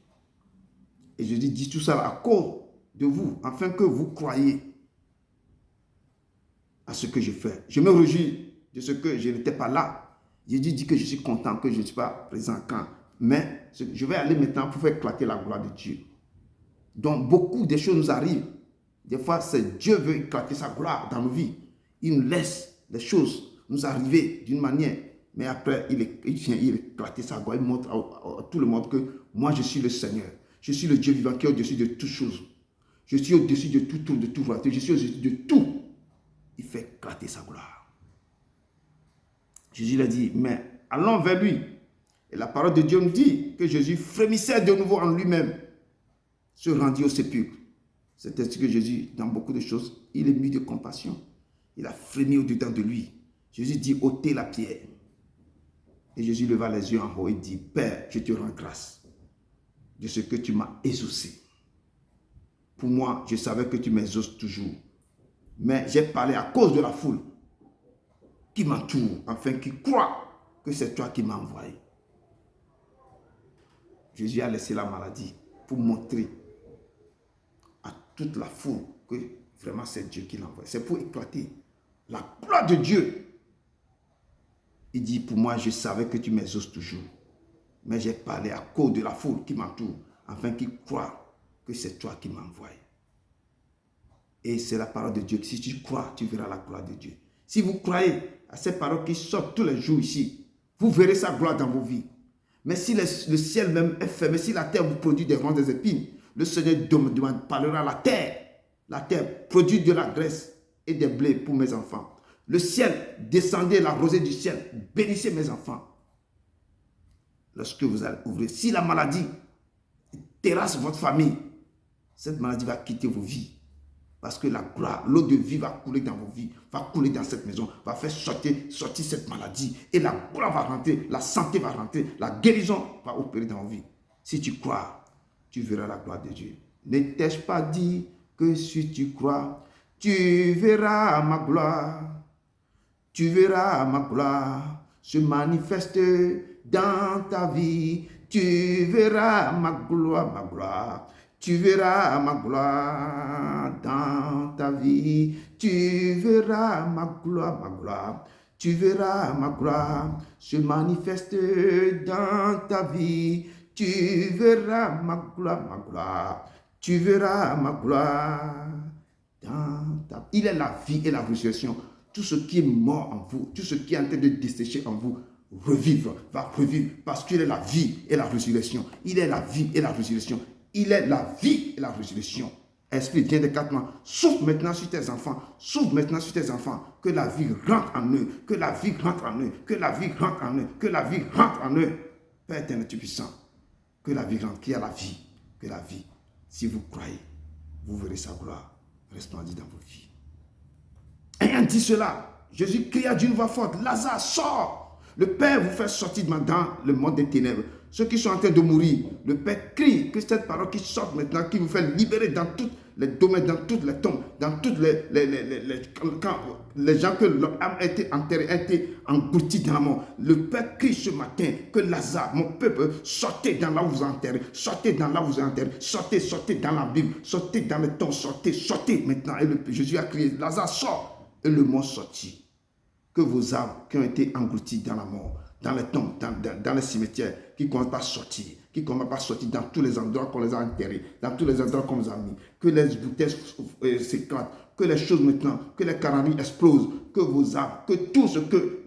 Et Jésus dit tout ça à cause de vous, afin que vous croyiez à ce que je fais. Je me réjouis de ce que je n'étais pas là. Jésus dit que je suis content que je ne suis pas présent quand. Mais je vais aller maintenant pour faire éclater la gloire de Dieu. Donc beaucoup de choses nous arrivent. Des fois, c'est Dieu veut éclater sa gloire dans nos vies. Il nous laisse les choses nous arriver d'une manière. Mais après, il vient éclater sa gloire. Il montre à tout le monde que moi, je suis le Seigneur. Je suis le Dieu vivant qui est au-dessus de toutes choses. Je suis au-dessus de tout royauté. Je suis au-dessus de tout. Il fait éclater sa gloire. Jésus l'a dit, mais allons vers lui. Et la parole de Dieu nous dit que Jésus frémissait de nouveau en lui-même, se rendit au sépulcre. C'est ainsi que Jésus, dans beaucoup de choses, il est mis de compassion. Il a frémi au-dedans de lui. Jésus dit, ôtez la pierre. Et Jésus leva les yeux en haut et dit, Père, je te rends grâce de ce que tu m'as exaucé. Pour moi, je savais que tu m'exauces toujours. Mais j'ai parlé à cause de la foule qui m'entoure, afin qu'ils croient que c'est toi qui m'as envoyé. Jésus a laissé la maladie pour montrer à toute la foule que vraiment c'est Dieu qui l'a envoyé. C'est pour éclater la gloire de Dieu. Il dit, pour moi, je savais que tu m'exauces toujours. Mais j'ai parlé à cause de la foule qui m'entoure, afin qu'ils croient que c'est toi qui m'as envoyé. Et c'est la parole de Dieu. Si tu crois, tu verras la gloire de Dieu. Si vous croyez à ces paroles qui sortent tous les jours ici, vous verrez sa gloire dans vos vies. Mais si le ciel même est fermé, si la terre vous produit des ronces, des épines, le Seigneur parlera à la terre. La terre produit de la graisse et des blés pour mes enfants. Le ciel, descendez la rosée du ciel, bénissez mes enfants. Lorsque vous allez ouvrir, si la maladie terrasse votre famille, cette maladie va quitter vos vies. Parce que la gloire, l'eau de vie va couler dans vos vies, va couler dans cette maison, va faire sortir cette maladie. Et la gloire va rentrer, la santé va rentrer, la guérison va opérer dans vos vies. Si tu crois, tu verras la gloire de Dieu. Ne t'ai-je pas dit que si tu crois, tu verras ma gloire. Tu verras ma gloire se manifester dans ta vie. Tu verras ma gloire, ma gloire. Tu verras ma gloire dans ta vie. Tu verras ma gloire, ma gloire. Tu verras ma gloire se manifester dans ta vie. Tu verras ma gloire, ma gloire. Tu verras ma gloire dans ta vie. Il est la vie et la résurrection. Tout ce qui est mort en vous, tout ce qui est en train de dessécher en vous, va revivre parce qu'il est la vie et la résurrection. Il est la vie et la résurrection. Il est la vie et la résurrection. Esprit, viens de 4 mois. Souffle maintenant sur tes enfants. Souffle maintenant sur tes enfants. Que la vie rentre en eux. Que la vie rentre en eux. Que la vie rentre en eux. Que la vie rentre en eux. Père éternel, tu es puissant. Que la vie rentre. Qu'il y a la vie. Que la vie. Si vous croyez, vous verrez sa gloire resplendir dans vos vies. Ayant dit cela, Jésus cria d'une voix forte, Lazare, sors! Le Père vous fait sortir dans le monde des ténèbres. Ceux qui sont en train de mourir, le Père crie que cette parole qui sort maintenant, qui vous fait libérer dans tous les domaines, dans toutes les tombes, dans toutes quand les gens que leur âme a été enterrée, a été engloutie dans la mort. Le Père crie ce matin que Lazare, mon peuple, sortez dans là où vous enterrez, sortez dans là où vous enterrez, sortez dans la Bible, sortez dans les tombes, sortez maintenant. Et Jésus a crié, Lazare, sort! Et le mot sortit. Que vos âmes qui ont été englouties dans la mort, dans les tombes, dans les cimetières, qui ne commencent pas à sortir, qui ne commencent pas à sortir dans tous les endroits qu'on les a enterrés, dans tous les endroits qu'on les a mis, que les bouteilles s'éclatent, que les choses maintenant, que les canaries explosent, que vos âmes, que tout ce que,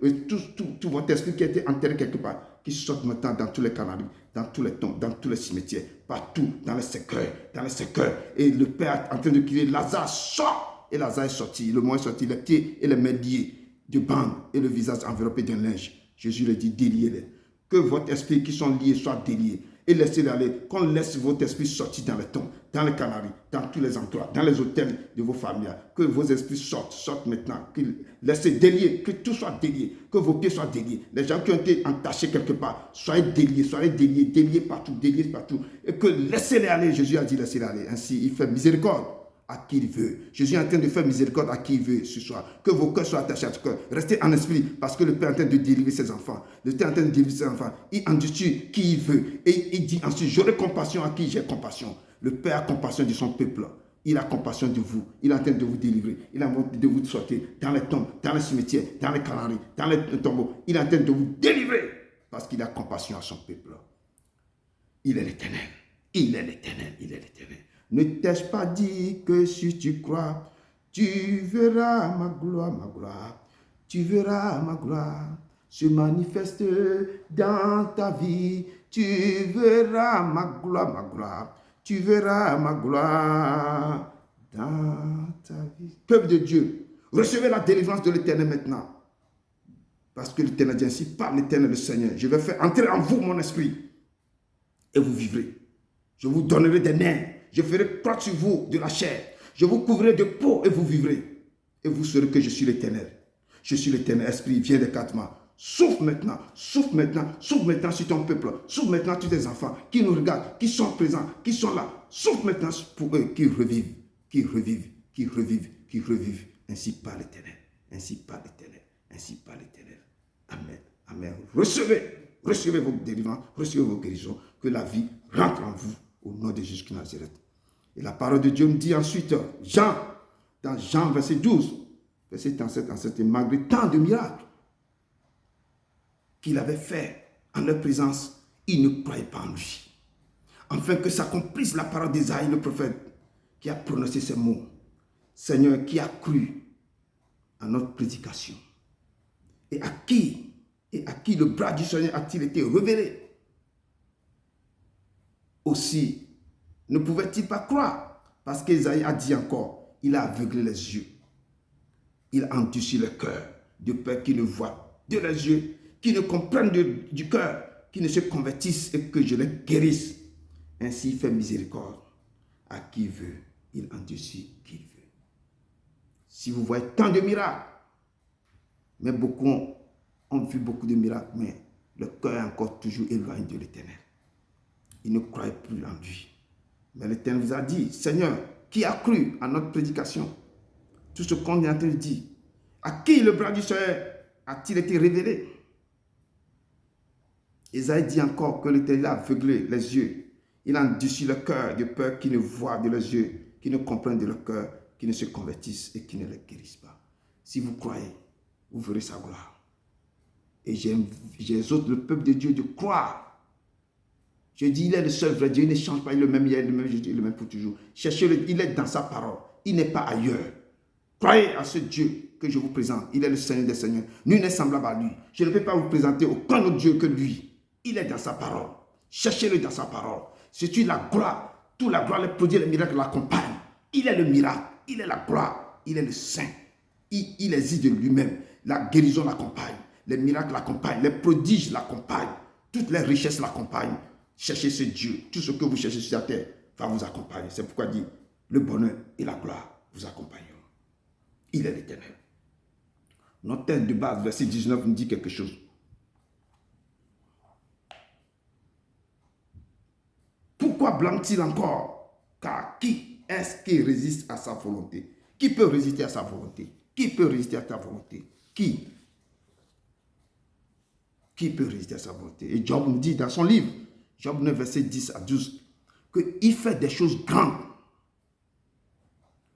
tout votre esprit qui a été enterré quelque part, qui sorte maintenant dans tous les canaries, dans tous les tombes, dans tous les cimetières, partout, dans les cercueils. Et le Père est en train de crier, Lazare, sort! Et Lazare est sorti, le mot est sorti, les pieds et les mains liés de bandes et le visage enveloppé d'un linge. Jésus lui dit, déliez-les. Que votre esprit qui sont liés soit délié. Et laissez-les aller. Qu'on laisse votre esprit sortir dans les tombes, dans les canaries, dans tous les endroits, dans les hôtels de vos familles. Que vos esprits sortent maintenant. Laissez délier, que tout soit délié. Que vos pieds soient déliés. Les gens qui ont été entachés quelque part, soyez déliés partout. Et que laissez-les aller. Jésus a dit, laissez-les aller. Ainsi, il fait miséricorde à qui il veut. Jésus est en train de faire miséricorde à qui il veut ce soir. Que vos cœurs soient attachés à ce cœur. Restez en esprit parce que le Père est en train de délivrer ses enfants. Le Père est en train de délivrer ses enfants. Il endurcit qui il veut. Et il dit ensuite, j'aurai compassion à qui j'ai compassion. Le Père a compassion de son peuple. Il a compassion de vous. Il est en train de vous délivrer. Il est en train de vous sortir dans les tombes, dans les cimetières, dans les canaries, dans les tombeaux. Il est en train de vous délivrer parce qu'il a compassion à son peuple. Il est l'Éternel. Il est l'Éternel. Ne t'ai-je pas dit que si tu crois, tu verras ma gloire, tu verras ma gloire se manifester dans ta vie, tu verras ma gloire, tu verras ma gloire dans ta vie. Peuple de Dieu, recevez la délivrance de l'Éternel maintenant. Parce que l'Éternel dit ainsi, par l'Éternel le Seigneur, je vais faire entrer en vous mon esprit et vous vivrez. Je vous donnerai des nerfs. Je ferai croître sur vous de la chair. Je vous couvrirai de peau et vous vivrez. Et vous saurez que je suis l'Éternel. Je suis l'Éternel. Esprit, viens de 4 mois. Souffle maintenant sur ton peuple. Souffle maintenant sur tes enfants qui nous regardent, qui sont présents, qui sont là. Souffle maintenant pour eux qui revivent. Ainsi par l'Éternel. Amen. Recevez vos délivrances, recevez vos guérisons. Que la vie rentre en vous au nom de Jésus de Nazareth. Et la parole de Dieu me dit ensuite, dans Jean verset 12, verset 37, malgré tant de miracles qu'il avait fait en leur présence, ils ne croyaient pas en lui. Afin que s'accomplisse la parole d'Isaïe, le prophète, qui a prononcé ces mots. Seigneur, qui a cru à notre prédication? Et à qui le bras du Seigneur a-t-il été révélé? Aussi, ne pouvait-il pas croire? Parce qu'Isaïe a dit encore, il a aveuglé les yeux. Il a endurci le cœur, de peur qu'ils ne voient de les yeux, qu'ils ne comprennent du cœur, qu'ils ne se convertissent et que je les guérisse. Ainsi, il fait miséricorde à qui veut, il endurcit qui veut. Si vous voyez tant de miracles, mais beaucoup ont vu beaucoup de miracles, mais le cœur est encore toujours éloigné de l'Éternel. Ils ne croyaient plus en lui. Mais l'Éternel vous a dit, Seigneur, qui a cru à notre prédication? Tout ce qu'on est en train de dire. À qui le bras du Seigneur a-t-il été révélé? Isaïe dit encore que l'Éternel a aveuglé les yeux. Il endurcit le cœur de peur qu'ils ne voient de leurs yeux, qu'ils ne comprennent de leur cœur, qu'ils ne se convertissent et qu'ils ne les guérissent pas. Si vous croyez, vous verrez sa gloire. Et j'exhorte le peuple de Dieu de croire. Je dis, il est le seul vrai Dieu, il ne change pas, il est le même hier, le même aujourd'hui, le même pour toujours. Cherchez-le, il est dans sa parole, il n'est pas ailleurs. Croyez à ce Dieu que je vous présente, il est le Seigneur des Seigneurs. Nul n'est semblable à lui. Je ne peux pas vous présenter aucun autre Dieu que lui. Il est dans sa parole. Cherchez-le dans sa parole. C'est la gloire, toute la gloire, les produits, les miracles l'accompagnent. Il est le miracle, il est la gloire, il est le Saint. Il existe de lui-même. La guérison l'accompagne, les miracles l'accompagnent, les prodiges l'accompagnent, toutes les richesses l'accompagnent. Cherchez ce Dieu. Tout ce que vous cherchez sur la terre va vous accompagner. C'est pourquoi il dit, le bonheur et la gloire vous accompagneront. Il est l'Éternel. Notre texte de base, verset 19, nous dit quelque chose. Pourquoi blâme-t-il encore? Car qui est-ce qui résiste à sa volonté? Qui peut résister à sa volonté? Qui peut résister à ta volonté? Qui peut résister à sa volonté? Et Job nous dit dans son livre, Job 9, verset 10 à 12, qu'il fait des choses grandes.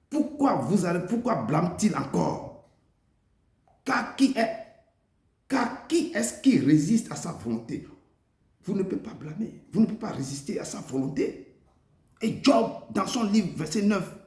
Pourquoi blâme-t-il encore? Car qui est-ce qui résiste à sa volonté? Vous ne pouvez pas blâmer, vous ne pouvez pas résister à sa volonté. Et Job, dans son livre, verset 9,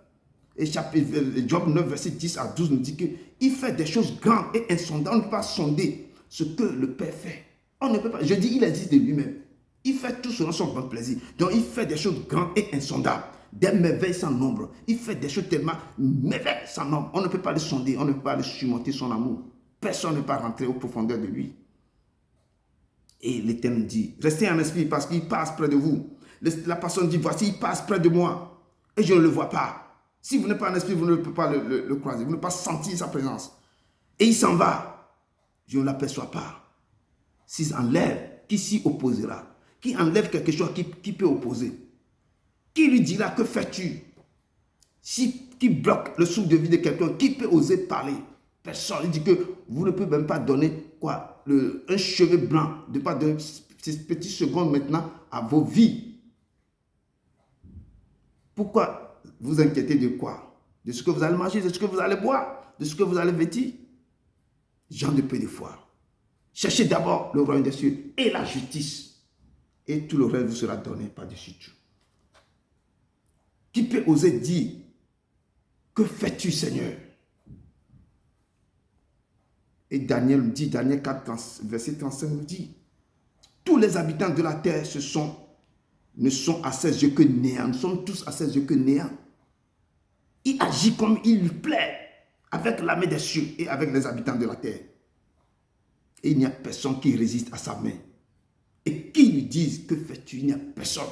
et Job 9, verset 10 à 12, nous dit qu'il fait des choses grandes et insondables. On ne peut pas sonder ce que le Père fait. On ne peut pas. Je dis, il existe de lui-même. Il fait tout selon son bon plaisir. Donc, il fait des choses grandes et insondables. Des merveilles sans nombre. Il fait des choses tellement merveilles sans nombre. On ne peut pas le sonder, on ne peut pas le surmonter son amour. Personne ne peut pas rentrer aux profondeurs de lui. Et l'Éternel dit, restez en esprit parce qu'il passe près de vous. La personne dit, voici, il passe près de moi. Et je ne le vois pas. Si vous n'êtes pas en esprit, vous ne pouvez pas le croiser. Vous ne pouvez pas sentir sa présence. Et il s'en va. Je ne l'aperçois pas. S'il enlève, qui s'y opposera? Qui enlève quelque chose qui peut opposer? Qui lui dira, que fais-tu? Qui bloque le souffle de vie de quelqu'un, qui peut oser parler? Personne. Il dit que vous ne pouvez même pas donner quoi? Un cheveu blanc, de pas donner ces petites secondes maintenant à vos vies. Pourquoi vous inquiétez de quoi? De ce que vous allez manger, de ce que vous allez boire, de ce que vous allez vêtir? Gens de peu de foi. Cherchez d'abord le royaume des cieux et la justice. Et tout le reste vous sera donné par-dessus tout. Qui peut oser dire, que fais-tu, Seigneur? Et Daniel nous dit, Daniel 4, verset 35 nous dit, tous les habitants de la terre ne sont à ses yeux que néant. Nous sommes tous à ses yeux que néant. Il agit comme il lui plaît, avec la main des cieux et avec les habitants de la terre. Et il n'y a personne qui résiste à sa main. Et qui lui dise, que fais-tu? Il n'y a personne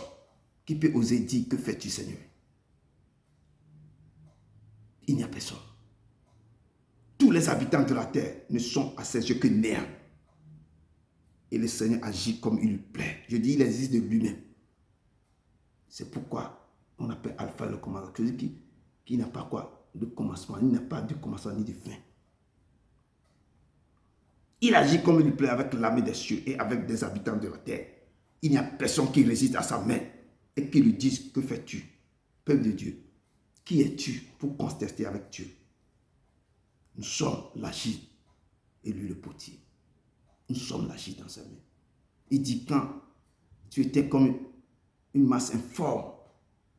qui peut oser dire, que fais-tu, Seigneur? Il n'y a personne. Tous les habitants de la terre ne sont à ses yeux que néant. Et le Seigneur agit comme il lui plaît. Je dis, il existe de lui-même. C'est pourquoi on appelle Alpha le commencement. Celui qui n'a pas quoi? De commencement. Il n'a pas de commencement ni de fin. Il agit comme il lui plaît avec l'armée des cieux et avec des habitants de la terre. Il n'y a personne qui résiste à sa main et qui lui dise, que fais-tu? Peuple de Dieu, qui es-tu pour contester avec Dieu? Nous sommes l'agir et lui le potier. Nous sommes l'agir dans sa main. Il dit, quand tu étais comme une masse informe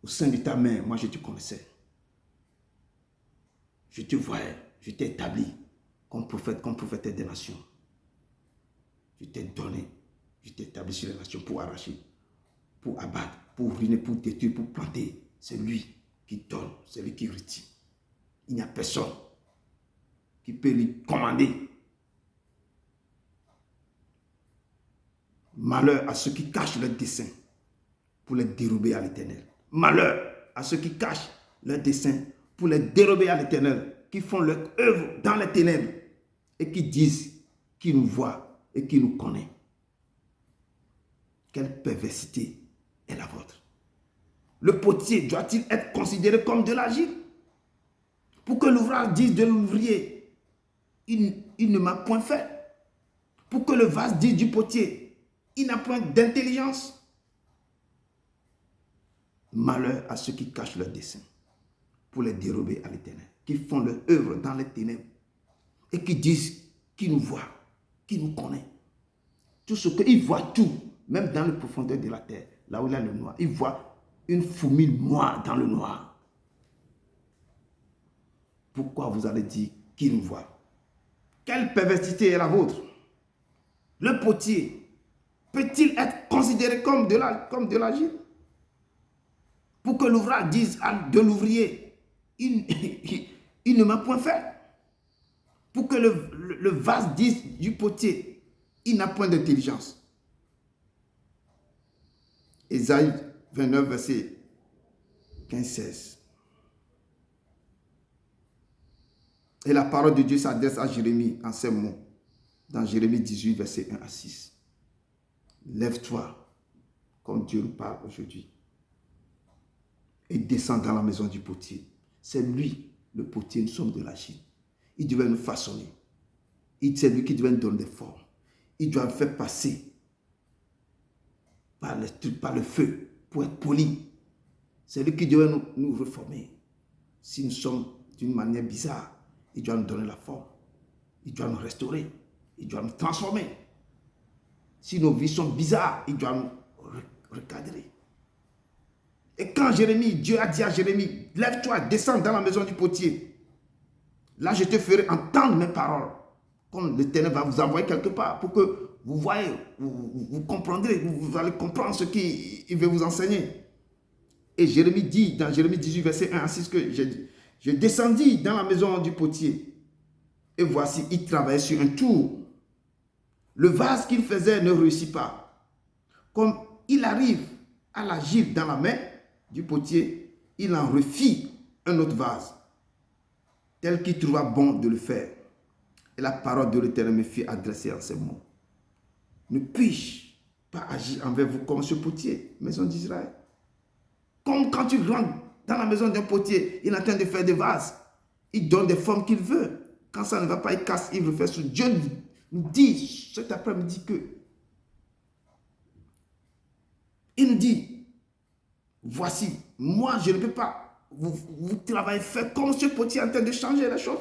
au sein de ta main, moi je te connaissais. Je te voyais, je t'ai établi comme prophète des nations. Je t'ai donné, je t'ai établi sur les nations pour arracher, pour abattre, pour ruiner, pour détruire, pour planter. C'est lui qui donne, c'est lui qui retire. Il n'y a personne qui peut lui commander. Malheur à ceux qui cachent leurs desseins pour les dérober à l'Éternel. Malheur à ceux qui cachent leurs desseins pour les dérober à l'Éternel, qui font leur œuvre dans les ténèbres et qui disent, qui nous voient et qui nous connaît. Quelle perversité est la vôtre? Le potier doit-il être considéré comme de l'argile? Pour que l'ouvrage dise de l'ouvrier, il ne m'a point fait. Pour que le vase dise du potier, il n'a point d'intelligence. Malheur à ceux qui cachent leurs desseins pour les dérober à l'Éternel, qui font leur œuvre dans les ténèbres et qui disent qu'il nous voit, qu'il nous connaît. Tout ce qu'il voit, tout, même dans les profondeurs de la terre, là où il y a le noir, il voit une fourmi noire dans le noir. Pourquoi vous allez dire qu'il nous voit? Quelle perversité est la vôtre? Le potier peut-il être considéré comme de l'argile? Pour que l'ouvrage dise de l'ouvrier, il ne m'a point fait. Pour que le vase dise du potier, il n'a point d'intelligence. Ésaïe 29, verset 15-16. Et la parole de Dieu s'adresse à Jérémie en ces mots, dans Jérémie 18, verset 1 à 6. Lève-toi, comme Dieu nous parle aujourd'hui, et descends dans la maison du potier. C'est lui, le potier, nous sommes de l'argile. Il devait nous façonner. C'est lui qui devait nous donner des formes. Il doit nous faire passer par le feu pour être poli. C'est lui qui devait nous reformer. Si nous sommes d'une manière bizarre, il doit nous donner la forme. Il doit nous restaurer. Il doit nous transformer. Si nos vies sont bizarres, il doit nous recadrer. Et quand Dieu a dit à Jérémie, lève-toi, descends dans la maison du potier. Là, je te ferai entendre mes paroles. Comme l'Éternel va vous envoyer quelque part pour que vous voyez, vous comprendrez, vous allez comprendre ce qu'il veut vous enseigner. Et Jérémie dit, dans Jérémie 18, verset 1 à 6, que je descendis dans la maison du potier. Et voici, il travaillait sur un tour. Le vase qu'il faisait ne réussit pas. Comme il arrive à l'argile dans la main du potier, il en refit un autre vase, tel qu'il trouva bon de le faire. Et la parole de l'Éternel me fit adresser en ces mots. Ne puis-je pas agir envers vous comme ce potier, maison d'Israël? Comme quand tu rentres dans la maison d'un potier, il est en train de faire des vases. Il donne des formes qu'il veut. Quand ça ne va pas, il casse, il refait ce. Dieu nous dit cet après-midi que il nous dit, voici, moi je ne peux pas vous travaillez, faites comme ce potier en train de changer les choses.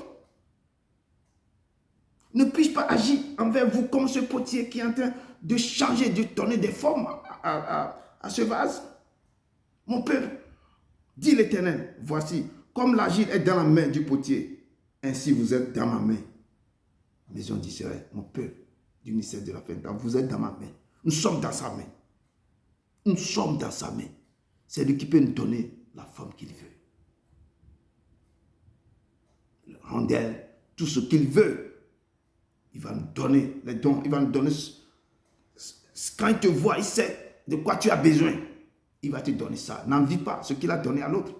Ne puis-je pas agir envers vous comme ce potier qui est en train de changer, de donner des formes à ce vase? Mon peuple, dit l'Éternel, voici, comme l'argile est dans la main du potier, ainsi vous êtes dans ma main. Maison d'Israël, mon peuple, du ministère de la fin, vous êtes dans ma main. Nous sommes dans sa main. Nous sommes dans sa main. C'est lui qui peut nous donner la forme qu'il veut. Le rondelle, tout ce qu'il veut. Il va nous donner les dons. Il va nous donner. Quand il te voit, il sait de quoi tu as besoin. Il va te donner ça. N'envie pas ce qu'il a donné à l'autre.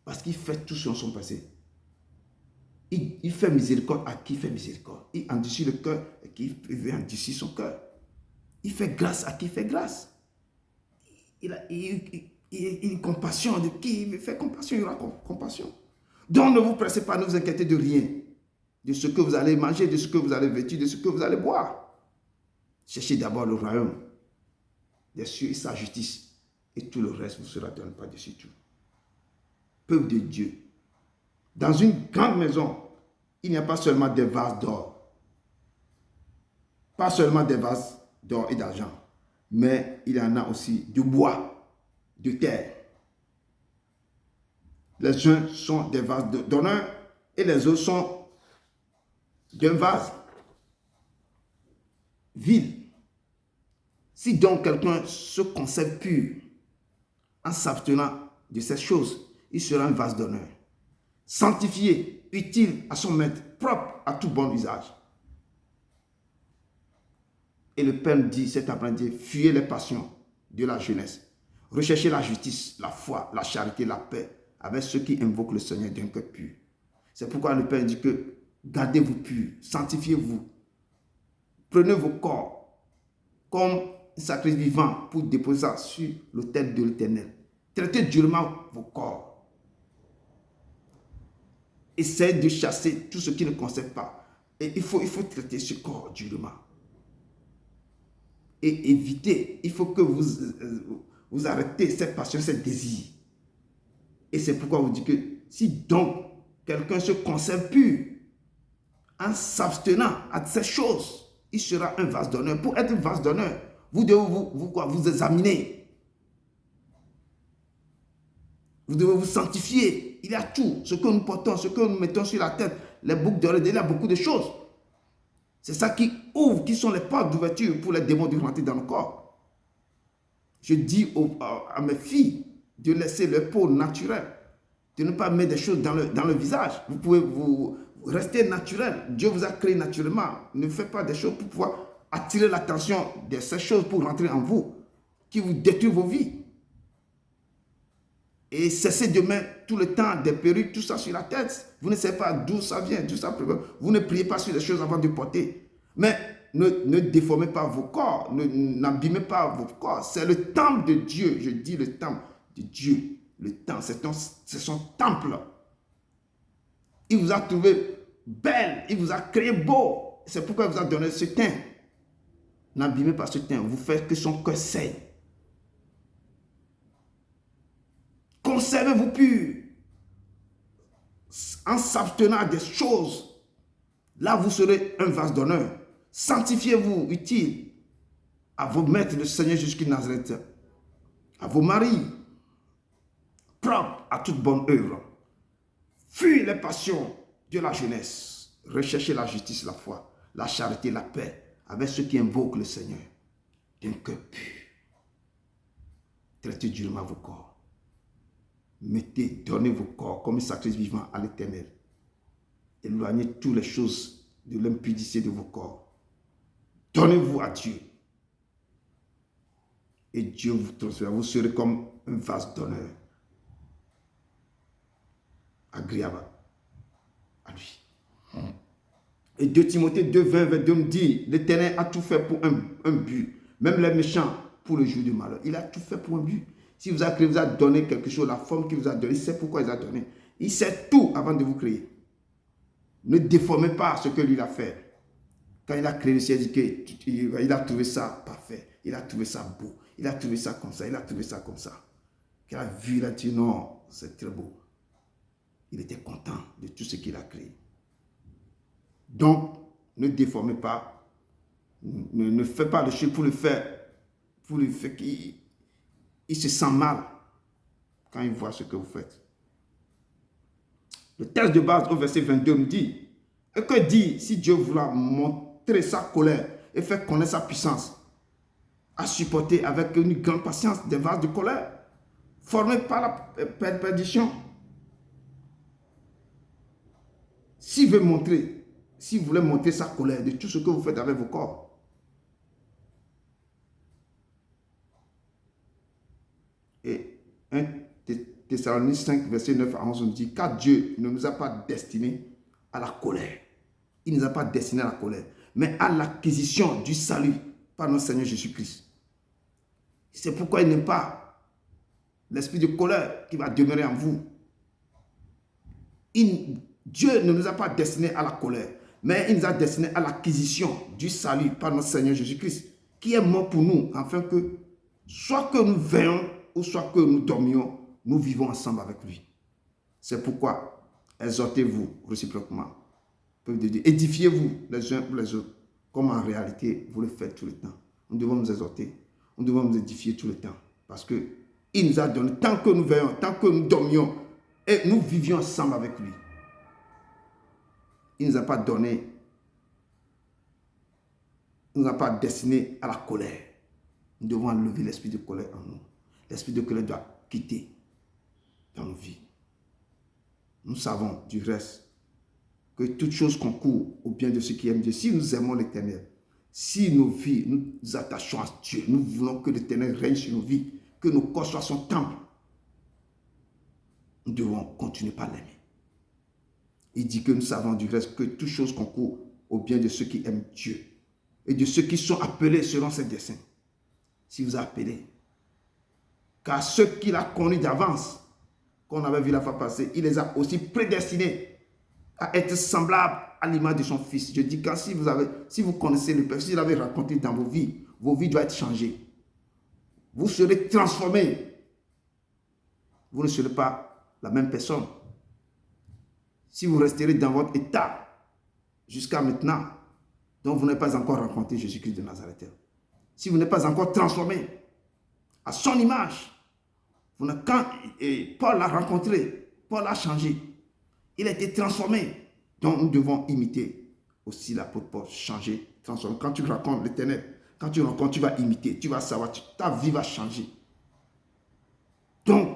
Parce qu'il fait tout sur son passé. Il fait miséricorde à qui fait miséricorde. Il endurcit le cœur à qui veut endurcir son cœur. Il fait grâce à qui fait grâce. Il compassion de qui il fait compassion. Il aura compassion. Donc ne vous pressez pas, ne vous inquiétez de rien. De ce que vous allez manger, de ce que vous allez vêtir, de ce que vous allez boire. Cherchez d'abord le royaume des cieux et sa justice. Et tout le reste vous sera donné par-dessus tout. Peuple de Dieu. Dans une grande maison, il n'y a pas seulement des vases d'or. Pas seulement des vases d'or et d'argent. Mais il y en a aussi de bois, de terre. Les uns sont des vases d'honneur et les autres sont d'un vase vil. Si donc quelqu'un se conserve pur en s'abstenant de ces choses, il sera un vase d'honneur, sanctifié, utile à son maître, propre à tout bon usage. Et le Père nous dit cet après-midi, fuyez les passions de la jeunesse, recherchez la justice, la foi, la charité, la paix, avec ceux qui invoquent le Seigneur d'un cœur pur. C'est pourquoi le Père dit que gardez-vous pur, sanctifiez-vous, prenez vos corps comme un sacrifice vivant pour déposer ça sur l'autel de l'Éternel. Traitez durement vos corps. Essayez de chasser tout ce qui ne concerne pas. Et il faut traiter ce corps durement. Et éviter, il faut que vous arrêtez cette passion, ce désir. Et c'est pourquoi vous dites que si donc quelqu'un se conserve pur en s'abstenant à ces choses, il sera un vase d'honneur. Pour être vase d'honneur, vous devez vous examiner. Vous devez vous sanctifier. Il y a tout. Ce que nous portons, ce que nous mettons sur la tête, les boucles d'oreilles, il y a beaucoup de choses. C'est ça qui ouvre, qui sont les portes d'ouverture pour les démons de rentrer dans le corps. Je dis à mes filles de laisser leur peau naturelle, de ne pas mettre des choses dans le visage. Vous pouvez vous rester naturel. Dieu vous a créé naturellement. Ne faites pas des choses pour pouvoir attirer l'attention de ces choses pour rentrer en vous, qui vous détruisent vos vies. Et cessez de mettre tout le temps des perruques, tout ça sur la tête. Vous ne savez pas d'où ça vient, d'où ça provient. Vous ne priez pas sur les choses avant de porter. Mais ne déformez pas vos corps, n'abîmez pas vos corps. C'est le temple de Dieu. Je dis le temple de Dieu. Le temple, c'est son temple. Il vous a trouvé belle, il vous a créé beau. C'est pourquoi il vous a donné ce teint. N'abîmez pas ce teint. Vous faites que son cœur saigne. Conservez-vous pur. En s'abstenant des choses, là vous serez un vase d'honneur. Sanctifiez-vous utile à vos maîtres, le Seigneur Jésus-Christ Nazareth, à vos maris, propres à toute bonne œuvre. Fuyez les passions de la jeunesse. Recherchez la justice, la foi, la charité, la paix, avec ceux qui invoquent le Seigneur d'un cœur pur. Traitez durement vos corps. Donnez vos corps comme un sacrifice vivant à l'Éternel. Éloignez toutes les choses de l'impudicité de vos corps. Donnez-vous à Dieu. Et Dieu vous transfère. Vous serez comme un vase d'honneur. Agréable à lui. Et 2 Timothée 2, 20, 22 me dit, l'Éternel a tout fait pour un but. Même les méchants pour le jour du malheur. Il a tout fait pour un but. Si vous a créé, vous a donné quelque chose, la forme qu'il vous a donnée, il sait pourquoi il a donné. Il sait tout avant de vous créer. Ne déformez pas ce que lui a fait. Quand il a créé le ciel, il a trouvé ça parfait. Il a trouvé ça beau. Il a trouvé ça comme ça. Il a trouvé ça comme ça. Qu'il a vu, il a dit non, c'est très beau. Il était content de tout ce qu'il a créé. Donc, ne déformez pas. Ne faites pas le choses pour le faire qu'il se sent mal quand il voit ce que vous faites. Le texte de base au verset 22 me dit, et que dit si Dieu voulait montrer sa colère et faire connaître sa puissance, à supporter avec une grande patience des vases de colère, formés par la perdition. S'il veut montrer, si vous voulez montrer sa colère de tout ce que vous faites avec vos corps, et 1 Thessaloniciens 5, verset 9 à 11, on dit, car Dieu ne nous a pas destinés à la colère. Il ne nous a pas destinés à la colère, mais à l'acquisition du salut par notre Seigneur Jésus-Christ. C'est pourquoi il n'aime pas l'esprit de colère qui va demeurer en vous. Dieu ne nous a pas destinés à la colère, mais il nous a destinés à l'acquisition du salut par notre Seigneur Jésus-Christ, qui est mort pour nous, afin que, soit que nous veillons, ou soit que nous dormions, nous vivons ensemble avec lui. C'est pourquoi, exhortez-vous réciproquement. Édifiez-vous les uns pour les autres, comme en réalité vous le faites tout le temps. Nous devons nous exhorter, nous devons nous édifier tout le temps. Parce qu'il nous a donné, tant que nous veillons, tant que nous dormions, et nous vivions ensemble avec lui. Il ne nous a pas donné, il ne nous a pas destiné à la colère. Nous devons enlever l'esprit de colère en nous. L'esprit de colère doit quitter dans nos vies. Nous savons du reste que toute chose concourt au bien de ceux qui aiment Dieu. Si nous aimons l'Éternel, si nos vies, nous nous attachons à Dieu, nous voulons que l'Éternel règne sur nos vies, que nos corps soient son temple, nous devons continuer par l'aimer. Il dit que nous savons du reste que toute chose concourt au bien de ceux qui aiment Dieu et de ceux qui sont appelés selon ses desseins. Si vous appelez, car ceux qu'il a connus d'avance, qu'on avait vu la fois passée, il les a aussi prédestinés à être semblables à l'image de son Fils. Je dis que si vous connaissez le Père, si vous l'avez raconté dans vos vies doivent être changées. Vous serez transformé. Vous ne serez pas la même personne. Si vous resterez dans votre état jusqu'à maintenant, donc vous n'avez pas encore rencontré Jésus-Christ de Nazareth. Si vous n'êtes pas encore transformé à son image, quand Paul l'a rencontré, Paul l'a changé. Il a été transformé. Donc nous devons imiter aussi l'apôtre Paul, changer, transformer. Quand tu rencontres l'Éternel, quand tu rencontres, tu vas imiter, tu vas savoir, ta vie va changer. Donc,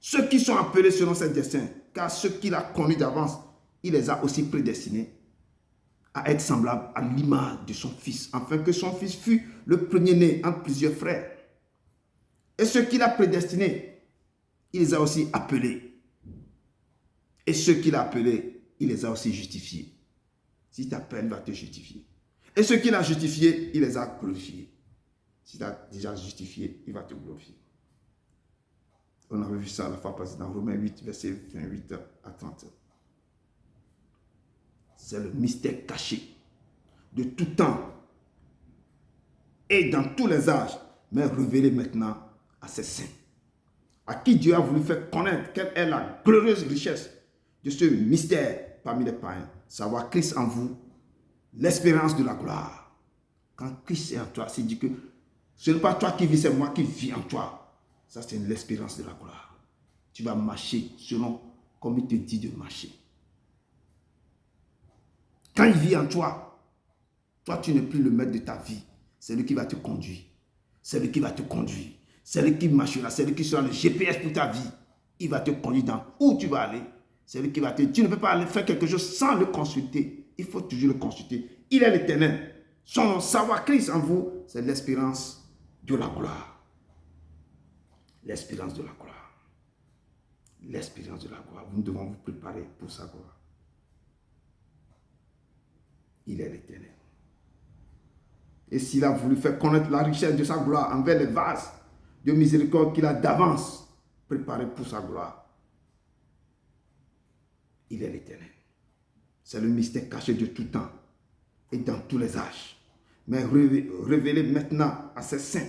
ceux qui sont appelés selon ses desseins, car ceux qu'il a connus d'avance, il les a aussi prédestinés à être semblables à l'image de son Fils, afin que son Fils fût le premier-né entre plusieurs frères. Et ceux qu'il a prédestinés, il les a aussi appelés. Et ceux qu'il a appelés, il les a aussi justifiés. Si tu appelles, il va te justifier. Et ceux qu'il a justifiés, il les a glorifiés. Si tu as déjà justifié, il va te glorifier. On avait vu ça la fois passée dans Romains 8, verset 28 à 30. C'est le mystère caché de tout temps et dans tous les âges, mais révélé maintenant à ses saints, à qui Dieu a voulu faire connaître quelle est la glorieuse richesse de ce mystère parmi les païens, savoir Christ en vous, l'espérance de la gloire. Quand Christ est en toi, c'est dit que ce n'est pas toi qui vis, c'est moi qui vis en toi. Ça, c'est l'espérance de la gloire. Tu vas marcher selon comme il te dit de marcher. Quand il vit en toi, toi, tu n'es plus le maître de ta vie. C'est lui qui va te conduire. C'est lui qui va te conduire. C'est lui qui marchera. C'est lui qui sera le GPS pour ta vie. Il va te conduire dans où tu vas aller. C'est lui qui va te... Tu ne peux pas aller faire quelque chose sans le consulter. Il faut toujours le consulter. Il est l'Éternel. Son savoir Christ en vous, c'est l'espérance de la gloire. L'espérance de la gloire. L'espérance de la gloire. Nous devons vous préparer pour sa gloire. Il est l'Éternel. Et s'il a voulu faire connaître la richesse de sa gloire envers les vases de miséricorde qu'il a d'avance préparés pour sa gloire, il est l'Éternel. C'est le mystère caché de tout temps et dans tous les âges, mais révélé maintenant à ses saints.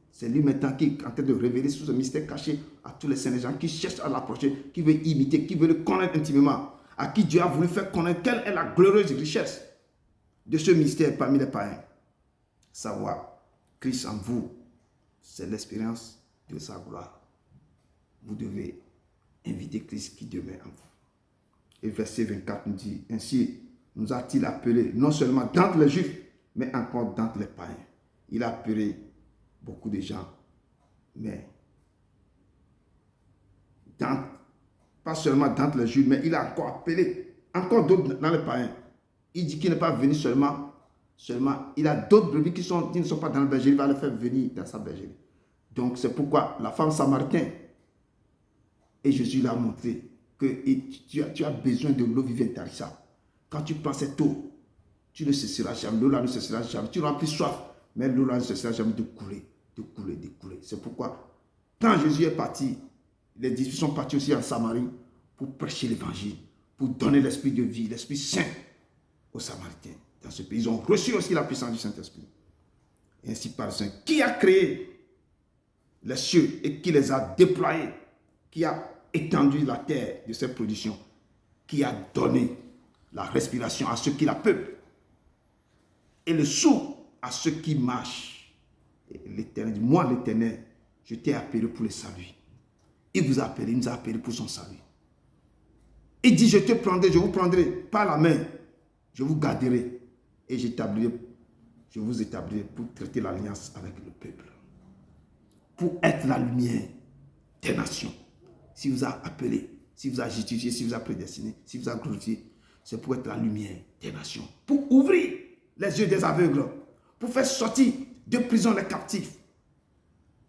C'est lui maintenant qui est en train de révéler ce mystère caché à tous les saints, les gens qui cherchent à l'approcher, qui veulent imiter, qui veulent le connaître intimement, à qui Dieu a voulu faire connaître quelle est la glorieuse richesse de ce mystère parmi les païens. Savoir Christ en vous, c'est l'expérience de sa gloire. Vous devez inviter Christ qui demeure en vous. Et verset 24 nous dit, ainsi nous a-t-il appelés, non seulement d'entre les Juifs, mais encore d'entre les païens. Il a appelé beaucoup de gens, mais pas seulement d'entre les Juifs, mais il a encore appelé encore d'autres dans les païens. Il dit qu'il n'est pas venu seulement, il a d'autres brebis qui ne sont pas dans le bergerie, il va les faire venir dans sa bergerie. Donc c'est pourquoi la femme samaritaine, et Jésus l'a montré, que tu as besoin de l'eau vivante tarissable. Quand tu prends cette eau, tu ne cesseras jamais, l'eau là ne cessera jamais. Tu n'auras plus soif, mais l'eau là ne cessera jamais de couler, de couler, de couler. C'est pourquoi, quand Jésus est parti, les disciples sont partis aussi en Samarie pour prêcher l'évangile, pour donner l'esprit de vie, l'esprit saint aux Samaritains dans ce pays. Ils ont reçu aussi la puissance du Saint-Esprit. Et ainsi par le Saint, qui a créé les cieux et qui les a déployés, qui a étendu la terre de ses productions, qui a donné la respiration à ceux qui la peuplent et le souffle à ceux qui marchent. L'Éternel dit, moi l'Éternel, je t'ai appelé pour le salut. Il vous a appelé, il nous a appelé pour son salut. Il dit, je vous prendrai par la main, je vous garderai et je vous établirai pour traiter l'alliance avec le peuple, pour être la lumière des nations. Si vous a appelé, si vous a justifié, si vous a prédestiné, si vous a glorifié, c'est pour être la lumière des nations, pour ouvrir les yeux des aveugles, pour faire sortir de prison les captifs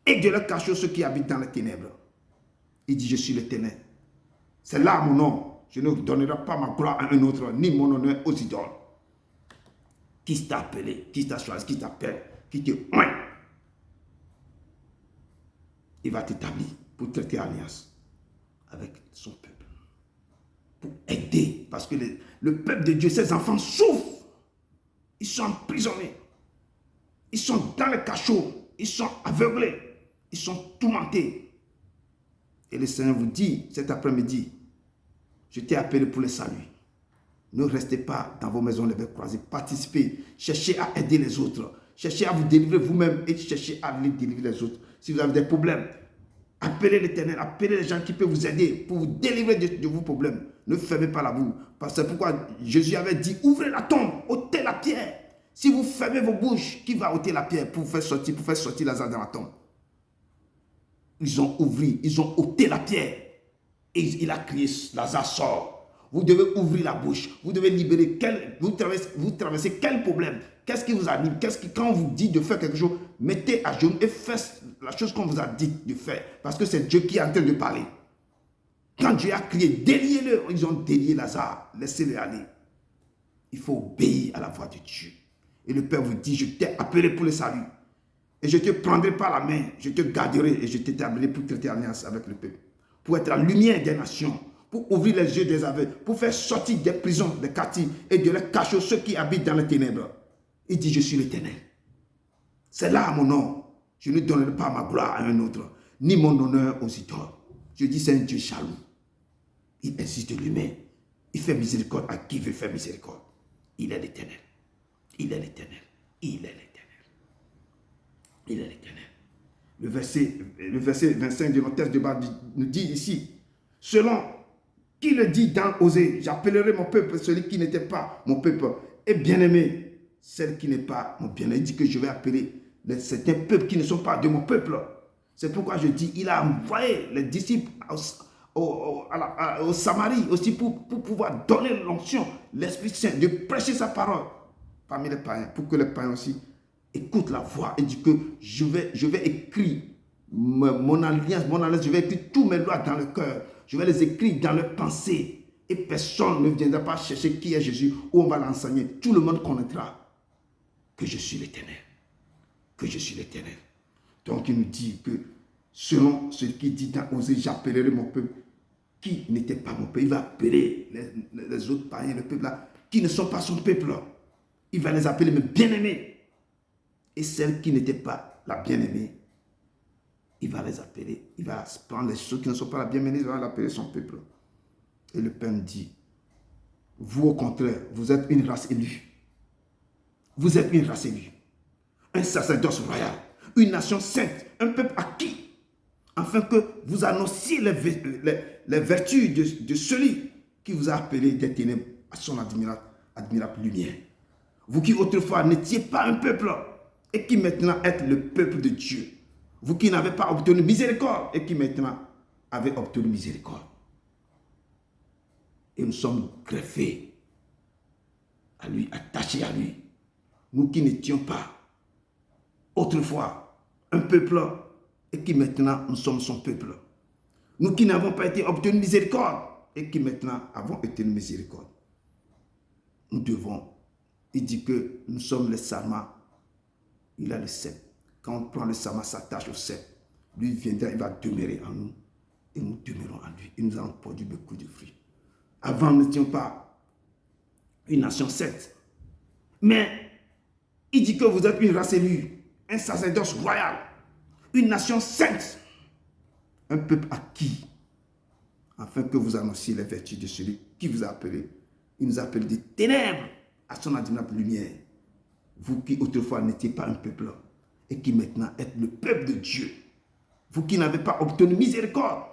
et de leur cachot ceux qui habitent dans les ténèbres. Il dit, je suis l'Éternel. C'est là mon nom. Je ne donnerai pas ma gloire à un autre, ni mon honneur aux idoles. Qui t'a appelé, qui t'a choisi, qui t'appelle, qui te oint, il va t'établir pour traiter alliance avec son peuple. Pour aider, parce que le peuple de Dieu, ses enfants souffrent. Ils sont emprisonnés. Ils sont dans les cachots. ils sont aveuglés, ils sont tourmentés. Et le Seigneur vous dit cet après-midi, je t'ai appelé pour le salut. Ne restez pas dans vos maisons les bras croisés. Participez, cherchez à aider les autres. Cherchez à vous délivrer vous-même et cherchez à aller délivrer les autres. Si vous avez des problèmes, appelez l'Éternel, appelez les gens qui peuvent vous aider pour vous délivrer de vos problèmes. Ne fermez pas la bouche. Parce que c'est pourquoi Jésus avait dit, ouvrez la tombe, ôtez la pierre. Si vous fermez vos bouches, qui va ôter la pierre pour faire sortir Lazare dans la tombe? Ils ont ouvert, ils ont ôté la pierre. Et il a crié, Lazare sort. Vous devez ouvrir la bouche. Vous devez libérer. Vous traversez quel problème? Qu'est-ce qui vous anime? Quand on vous dit de faire quelque chose, mettez à genoux et faites la chose qu'on vous a dit de faire. Parce que c'est Dieu qui est en train de parler. Quand Dieu a crié, déliez-le, ils ont délié Lazare. Laissez-le aller. Il faut obéir à la voix de Dieu. Et le Père vous dit, je t'ai appelé pour le salut. Et je te prendrai par la main, je te garderai et je t'établirai pour traiter alliance avec le peuple. Pour être la lumière des nations. Pour ouvrir les yeux des aveugles, pour faire sortir des prisons, des quartiers et de leurs cachots ceux qui habitent dans les ténèbres. Il dit, je suis l'Éternel. C'est là mon nom. Je ne donnerai pas ma gloire à un autre, ni mon honneur aux idoles. Je dis, c'est un Dieu jaloux. Il existe de lui-même. Il fait miséricorde à qui veut faire miséricorde. Il est l'Éternel. Il est l'Éternel. Il est l'Éternel. Il est l'Éternel. Le verset 25 de notre texte de base nous dit ici, selon qui le dit dans Osée, j'appellerai mon peuple celui qui n'était pas mon peuple, et bien-aimé, celle qui n'est pas mon bien-aimé. Il dit que je vais appeler certains peuples qui ne sont pas de mon peuple. C'est pourquoi je dis, il a envoyé les disciples au Samarie aussi pour pouvoir donner l'onction, l'Esprit Saint, de prêcher sa parole parmi les païens, pour que les païens aussi écoutent la voix et dit que je vais écrire mon alliance, je vais écrire tous mes lois dans le cœur. Je vais les écrire dans leurs pensées. Et personne ne viendra pas chercher qui est Jésus, où on va l'enseigner. Tout le monde connaîtra que je suis l'Éternel. Que je suis l'Éternel. Donc il nous dit que selon ce qu'il dit dans Osée, j'appellerai mon peuple qui n'était pas mon peuple. Il va appeler les autres païens, le peuple là, qui ne sont pas son peuple. Il va les appeler mes bien-aimés. Et celles qui n'étaient pas la bien-aimée, il va les appeler, il va prendre les choses qui ne sont pas la bien-aimée, il va l'appeler son peuple. Et le Père dit, vous au contraire, vous êtes une race élue. Vous êtes une race élue. Un sacerdoce royal, une nation sainte, un peuple acquis, afin que vous annonciez les vertus de celui qui vous a appelé des ténèbres à son admirable lumière. Vous qui autrefois n'étiez pas un peuple, et qui maintenant êtes le peuple de Dieu. Vous qui n'avez pas obtenu miséricorde et qui maintenant avez obtenu miséricorde. Et nous sommes greffés à lui, attachés à lui. Nous qui n'étions pas autrefois un peuple et qui maintenant nous sommes son peuple. Nous qui n'avons pas été obtenus miséricorde et qui maintenant avons obtenu miséricorde. Nous devons, il dit que nous sommes les sarmats, il a le cep. Quand on prend le sarmat, s'attache au cep, lui viendra, il va demeurer en nous et nous demeurons en lui. Et nous allons produire beaucoup de fruits. Avant, nous n'étions pas une nation sainte. Mais il dit que vous êtes une race élue, un sacerdoce royal, une nation sainte, un peuple acquis, afin que vous annonciez les vertus de celui qui vous a appelé. Il nous appelle des ténèbres à son admirable lumière. Vous qui autrefois n'étiez pas un peuple et qui maintenant êtes le peuple de Dieu. Vous qui n'avez pas obtenu miséricorde,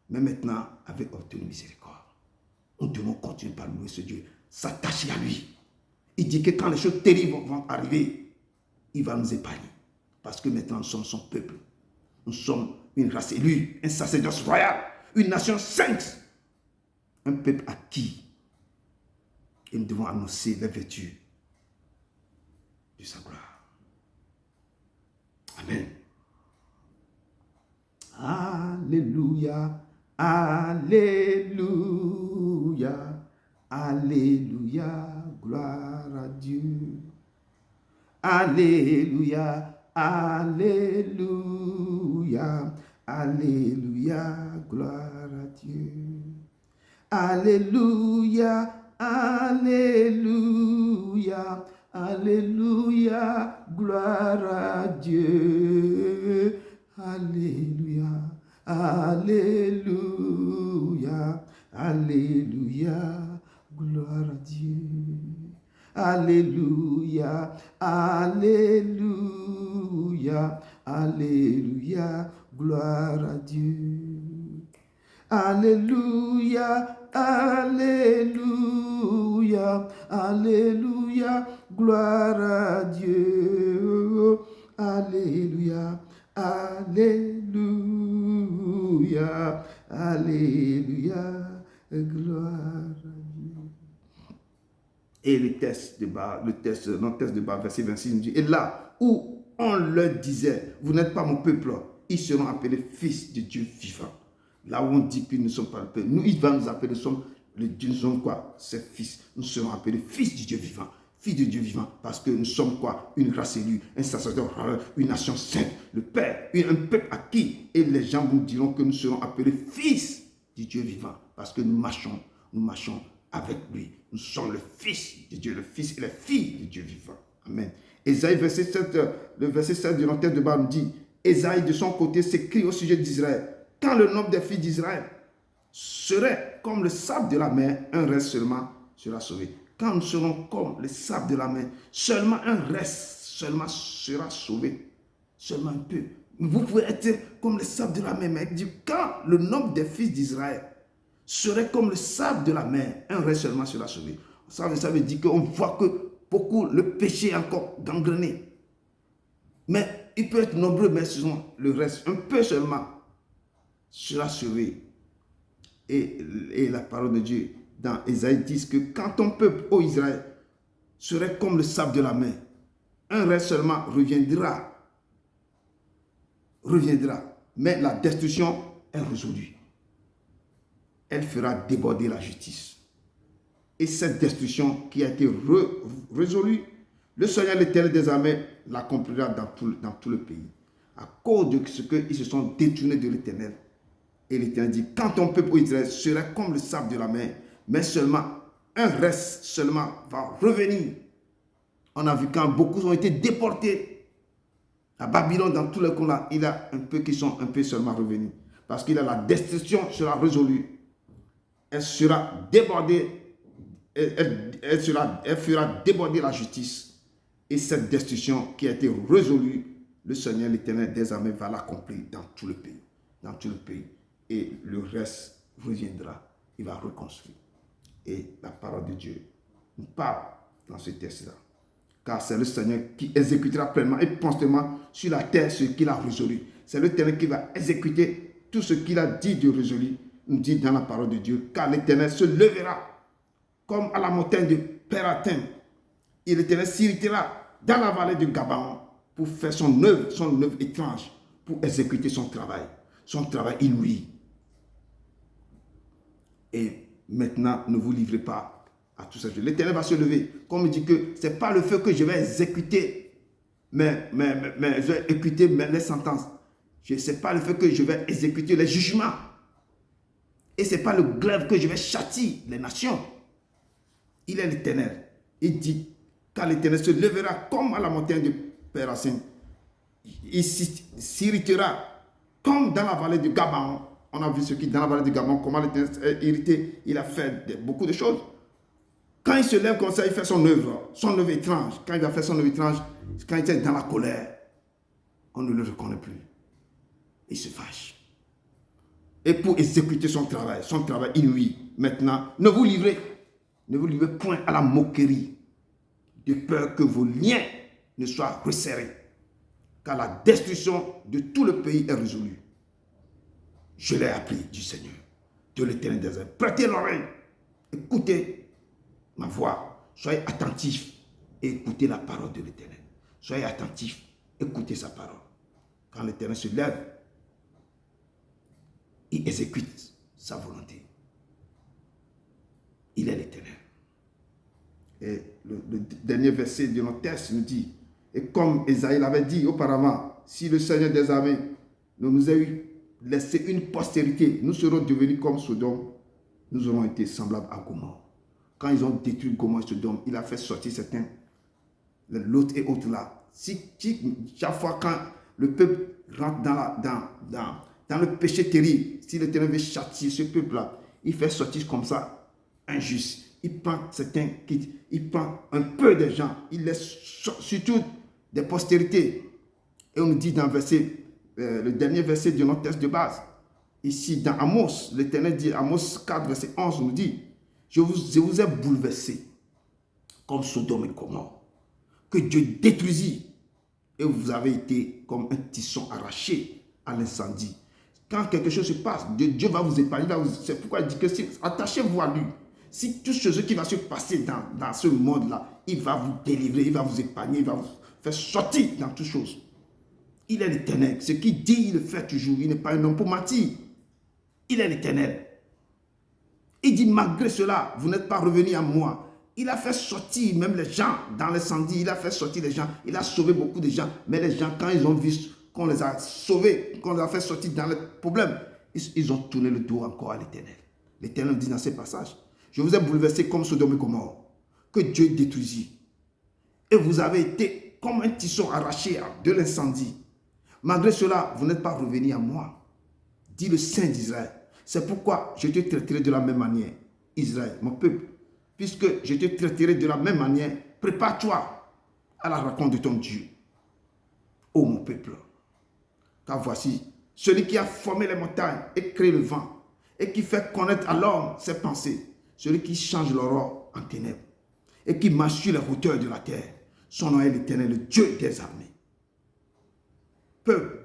mais maintenant avez obtenu miséricorde. Nous devons continuer par louer ce Dieu, s'attacher à lui. Il dit que quand les choses terribles vont arriver, il va nous épargner. Parce que maintenant nous sommes son peuple. Nous sommes une race élue, un sacerdoce royal, une nation sainte, un peuple acquis. Et nous devons annoncer les vertus de sa gloire. Amen. Alléluia, alléluia, alléluia, gloire à Dieu. Alléluia, alléluia, alléluia, gloire à Dieu. Alléluia, alléluia, Alléluia, gloire à Dieu. Alléluia, alléluia, alléluia, gloire à Dieu. Alléluia, alléluia, alléluia, gloire à Dieu. Alléluia, alléluia, alléluia, gloire à Dieu. Alléluia, alléluia, alléluia, gloire à Dieu. Et le texte de bas, notre texte de bas, verset 26 nous dit, et là où on leur disait, vous n'êtes pas mon peuple, ils seront appelés fils de Dieu vivant. Là où on dit que nous ne sommes pas le peuple, nous, il va nous appeler, nous sommes le Dieu, nous sommes quoi? Ses fils. Nous serons appelés fils du Dieu vivant. Fils de Dieu vivant, parce que nous sommes quoi? Une race élue, un sacerdoce, une nation sainte, le Père, un peuple acquis. Et les gens nous diront que nous serons appelés fils du Dieu vivant, parce que nous marchons avec lui. Nous sommes le fils de Dieu, le fils et la fille de Dieu vivant. Amen. Ésaïe, verset 7, le verset 7 de notre texte de bas nous dit, Ésaïe de son côté s'écrit au sujet d'Israël. Quand le nombre des filles d'Israël serait comme le sable de la mer, un reste seulement sera sauvé. Quand nous serons comme le sable de la mer, seulement un reste seulement sera sauvé. Seulement un peu. Vous pouvez être comme le sable de la mer, mais quand le nombre des fils d'Israël serait comme le sable de la mer, un reste seulement sera sauvé. Ça veut dire qu'on voit que beaucoup, le péché est encore gangrené. Mais il peut être nombreux, mais souvent le reste, un peu seulement, sera sauvé. Et la parole de Dieu dans Ésaïe dit que quand ton peuple, ô Israël, serait comme le sable de la mer, un reste seulement reviendra. Mais la destruction est résolue. Elle fera déborder la justice. Et cette destruction qui a été résolue, le Seigneur l'Éternel des armées l'accomplira dans tout le pays. À cause de ce qu'ils se sont détournés de l'Éternel. Et l'Éternel dit, quand ton peuple Israël serait comme le sable de la mer, mais seulement un reste seulement va revenir. On a vu quand beaucoup ont été déportés à Babylone, dans tous les coins, il y a un peu qui sont un peu seulement revenus. Parce que la destruction sera résolue. Elle sera débordée. Elle fera déborder la justice. Et cette destruction qui a été résolue, le Seigneur, l'Éternel des armées, va l'accomplir dans tout le pays. Dans tout le pays. Et le reste reviendra. Il va reconstruire. Et la parole de Dieu nous parle dans ce texte-là. Car c'est le Seigneur qui exécutera pleinement et promptement sur la terre ce qu'il a résolu. C'est l'Éternel qui va exécuter tout ce qu'il a dit de résolu, nous dit dans la parole de Dieu. Car l'Éternel se levera comme à la montagne de Pératim. Et l'Éternel s'irritera dans la vallée de Gabaon pour faire son œuvre étrange, pour exécuter son travail inouï. Et maintenant, ne vous livrez pas à tout ça. L'Éternel va se lever. Comme il dit que ce n'est pas le feu que je vais exécuter, mais je vais exécuter les sentences. Ce n'est pas le feu que je vais exécuter les jugements. Et ce n'est pas le glaive que je vais châtier les nations. Il est l'Éternel. Il dit, quand l'Éternel se levera comme à la montagne de Pérasim, il s'irritera comme dans la vallée de Gabaon. On a vu ce qui dans la vallée de Gabaon, comment l'Éternel est irrité. Il a fait beaucoup de choses. Quand il se lève comme ça, il fait son œuvre étrange. Quand il va faire son œuvre étrange, quand il est dans la colère, on ne le reconnaît plus. Il se fâche. Et pour exécuter son travail inouï, maintenant, ne vous livrez point à la moquerie, de peur que vos liens ne soient resserrés. Car la destruction de tout le pays est résolue. Je l'ai appris du Seigneur, de l'Éternel des armées. Prêtez l'oreille, écoutez ma voix, soyez attentifs et écoutez la parole de l'Éternel. Soyez attentifs, écoutez sa parole. Quand l'Éternel se lève, il exécute sa volonté. Il est l'Éternel. Et le dernier verset de notre texte nous dit, et comme Ésaïe l'avait dit auparavant, si le Seigneur des armées ne nous a laissé une postérité, nous serons devenus comme Sodome, nous aurons été semblables à Gomorrhe. Quand ils ont détruit Gomorrhe et Sodome, il a fait sortir certains l'autre et autre là. Chaque fois quand le peuple rentre dans le péché terrible, si l'Éternel veut châtier ce peuple-là, il fait sortir comme ça injuste. Il prend certains quittes, il prend un peu de gens, il laisse surtout des postérités. Et on nous dit dans le dernier verset de notre texte de base, ici dans Amos, l'Éternel dit, Amos 4, verset 11, nous dit, je vous ai bouleversé comme Sodome et Gomorrhe, que Dieu détruisit, et vous avez été comme un tisson arraché à l'incendie. Quand quelque chose se passe, Dieu va vous épargner. C'est pourquoi il dit que attachez-vous à lui. Si tout ce qui va se passer dans ce monde-là, il va vous délivrer, il va vous épargner, il va vous faire sortir dans toutes choses. Il est l'Éternel. Ce qu'il dit, il le fait toujours. Il n'est pas un homme pour mentir. Il est l'Éternel. Il dit, malgré cela, vous n'êtes pas revenu à moi. Il a fait sortir même les gens dans l'incendie. Il a fait sortir les gens. Il a sauvé beaucoup de gens. Mais les gens, quand ils ont vu qu'on les a sauvés, qu'on les a fait sortir dans les problèmes, ils ont tourné le dos encore à l'Éternel. L'Éternel dit dans ces passages, je vous ai bouleversé comme Sodome et Gomorrhe, que Dieu détruisit. Et vous avez été comme un tisson arraché de l'incendie. Malgré cela, vous n'êtes pas revenu à moi, dit le Saint d'Israël. C'est pourquoi je te traiterai de la même manière, Israël, mon peuple. Puisque je te traiterai de la même manière, prépare-toi à la rencontre de ton Dieu. Ô mon peuple, car voici, celui qui a formé les montagnes et créé le vent, et qui fait connaître à l'homme ses pensées, celui qui change l'aurore en ténèbres, et qui marche sur les hauteurs de la terre, son nom est l'Éternel, le Dieu des armées. Peuple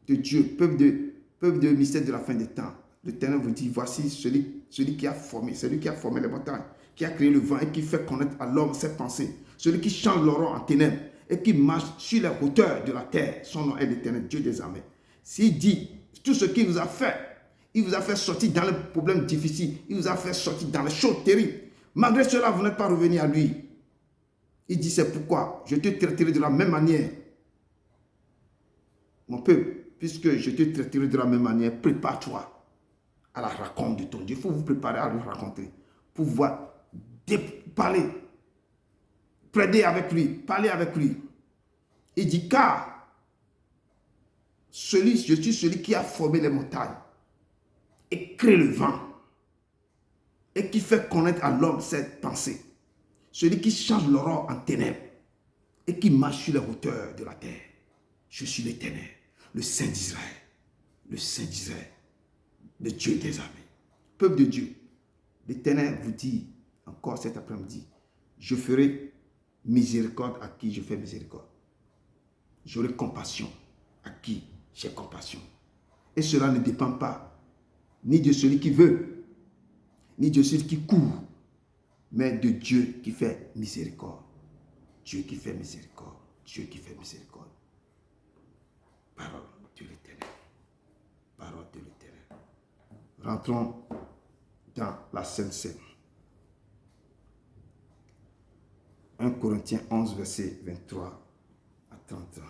de Dieu, peuple de mystère de la fin des temps, l'Éternel vous dit, voici celui qui a formé les montagnes, qui a créé le vent et qui fait connaître à l'homme ses pensées, celui qui change l'aurore en ténèbres et qui marche sur les hauteurs de la terre, son nom est l'Éternel, Dieu des armées. S'il dit tout ce qu'il vous a fait, il vous a fait sortir dans les problèmes difficiles, il vous a fait sortir dans les choses terribles. Malgré cela, vous n'êtes pas revenu à lui. Il dit, c'est pourquoi je te traiterai de la même manière. Mon peuple, puisque je te traiterai de la même manière, prépare-toi à la rencontre de ton Dieu. Il faut vous préparer à le rencontrer. Pour pouvoir parler, plaider avec lui, parler avec lui. Il dit, car je suis celui qui a formé les montagnes et créé le vent et qui fait connaître à l'homme cette pensée. Celui qui change l'aurore en ténèbres et qui marche sur les hauteurs de la terre. Je suis l'Éternel, le Saint d'Israël, le Dieu des armées. Peuple de Dieu, l'Éternel vous dit encore cet après-midi, je ferai miséricorde à qui je fais miséricorde. J'aurai compassion à qui j'ai compassion. Et cela ne dépend pas ni de celui qui veut, ni de celui qui court, mais de Dieu qui fait miséricorde. Dieu qui fait miséricorde. Dieu qui fait miséricorde. Parole de l'Éternel. Parole de l'Éternel. Rentrons dans la Sainte Seine. 1 Corinthiens 11, verset 23 à 30.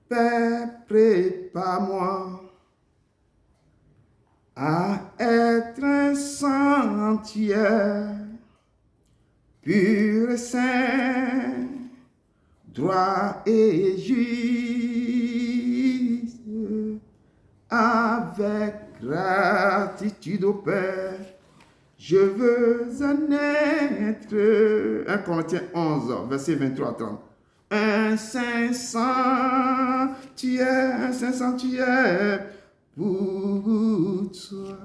Père, prépare-moi à être un sanctuaire, pur et saint, droit et juste, avec gratitude au Père. Je veux en être. 1 Corinthiens 11, verset 23 à 30. Un saint sanctuaire pour toi.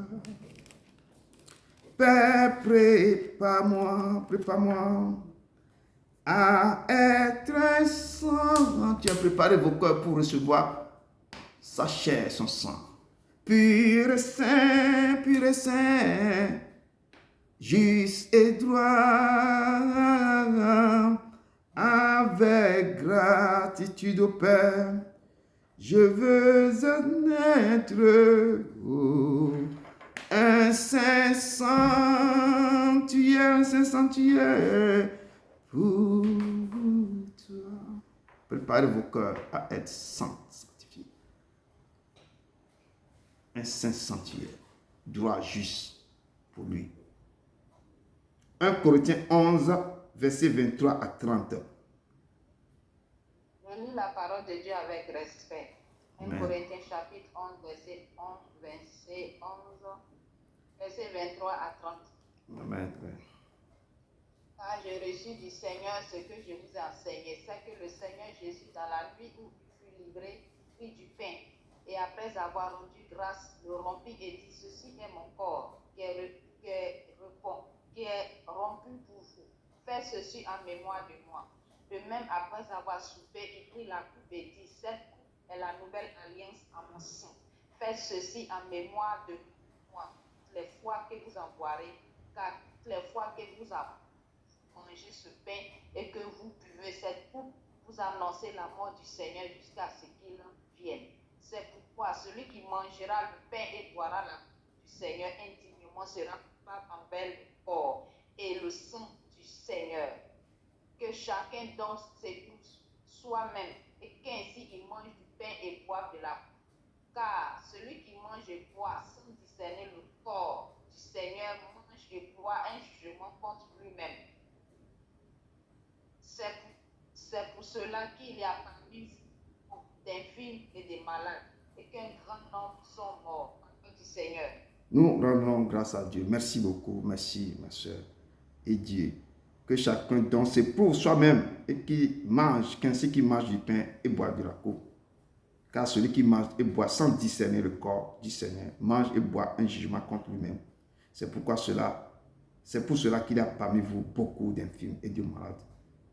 Père, prépare-moi à être un sanctuaire. Préparez vos cœurs pour recevoir sa chair, son sang. Pur et saint, juste et droit, avec gratitude au Père, je veux en être un saint sanctuaire pour toi. Préparez vos cœurs à être sanctifiés. Un saint sanctuaire, droit, juste pour lui. 1 Corinthiens 11, verset 23 à 30. la parole de Dieu avec respect. 1 Amen. Corinthiens chapitre 11, verset 23 à 30. Amen. Car j'ai reçu du Seigneur ce que je vous ai enseigné, c'est que le Seigneur Jésus, dans la nuit où il fut livré, prit du pain, et après avoir rendu grâce, le rompit et dit, ceci est mon corps, qui est rompu pour vous. Faites ceci en mémoire de moi. De même, après avoir soupé, il prit la coupe et dit, cette coupe est la nouvelle alliance en mon sang. Faites ceci en mémoire de moi, toutes les fois que vous en boirez, car toutes les fois que vous mangez ce pain et que vous buvez cette coupe, vous annoncez la mort du Seigneur jusqu'à ce qu'il vienne. C'est pourquoi celui qui mangera le pain et boira la coupe du Seigneur indignement sera coupable envers le corps et le sang du Seigneur. Que chacun donne ses goûts soi-même et qu'ainsi il mange du pain et boive de la coupe. Car celui qui mange et boit sans discerner le corps du Seigneur mange et boit un jugement contre lui-même. C'est pour cela qu'il y a parmi vous d'infirmes et des malades, et qu'un grand nombre sont morts en nom du Seigneur. Nous rendons grâce à Dieu. Merci beaucoup. Merci, ma soeur. Et Dieu, que chacun donne ses pour soi-même et qui mange, qu'ainsi qu'il mange du pain et boit de la coupe. Car celui qui mange et boit sans discerner le corps du Seigneur mange et boit un jugement contre lui-même. C'est pour cela qu'il y a parmi vous beaucoup d'infirmes et de malades.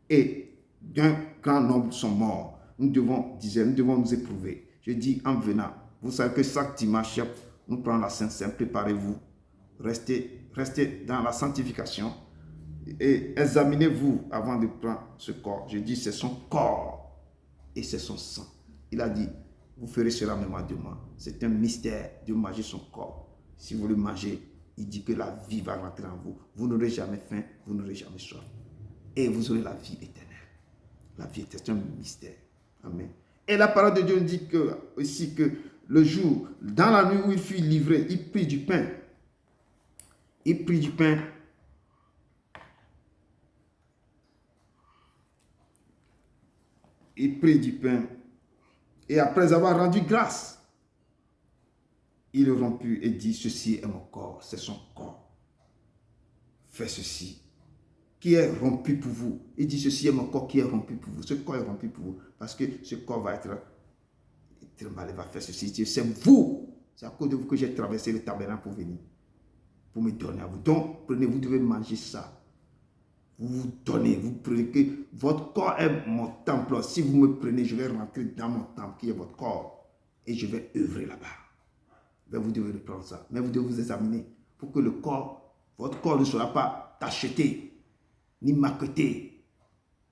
Et d'un grand nombre sont morts. Nous devons nous éprouver. Je dis en venant, vous savez que chaque dimanche, nous prenons la Sainte-Seine, préparez-vous. Restez dans la sanctification et examinez-vous avant de prendre ce corps. Je dis, c'est son corps et c'est son sang. Il a dit, vous ferez cela en mémoire de moi. C'est un mystère de manger son corps. Si vous le mangez, il dit que la vie va rentrer en vous. Vous n'aurez jamais faim, vous n'aurez jamais soif. Et vous aurez la vie éternelle. La vie éternelle, c'est un mystère. Amen. Et la parole de Dieu dit aussi que le jour, dans la nuit où il fut livré, il prit du pain. Il prit du pain. Il prit du pain. Et après avoir rendu grâce, il le romput et dit, ceci est mon corps, c'est son corps. Fais ceci, qui est rompu pour vous. Il dit, ceci est mon corps qui est rompu pour vous. Ce corps est rompu pour vous. Parce que ce corps va être mal, il va faire ceci. C'est vous. C'est à cause de vous que j'ai traversé le tabernacle pour venir. Pour me donner à vous. Donc, prenez, vous devez manger ça. Vous vous donnez, vous prenez que votre corps est mon temple. Si vous me prenez, je vais rentrer dans mon temple qui est votre corps. Et je vais œuvrer là-bas. Mais vous devez reprendre ça. Mais vous devez vous examiner pour que votre corps ne sera pas tacheté, ni maquetté.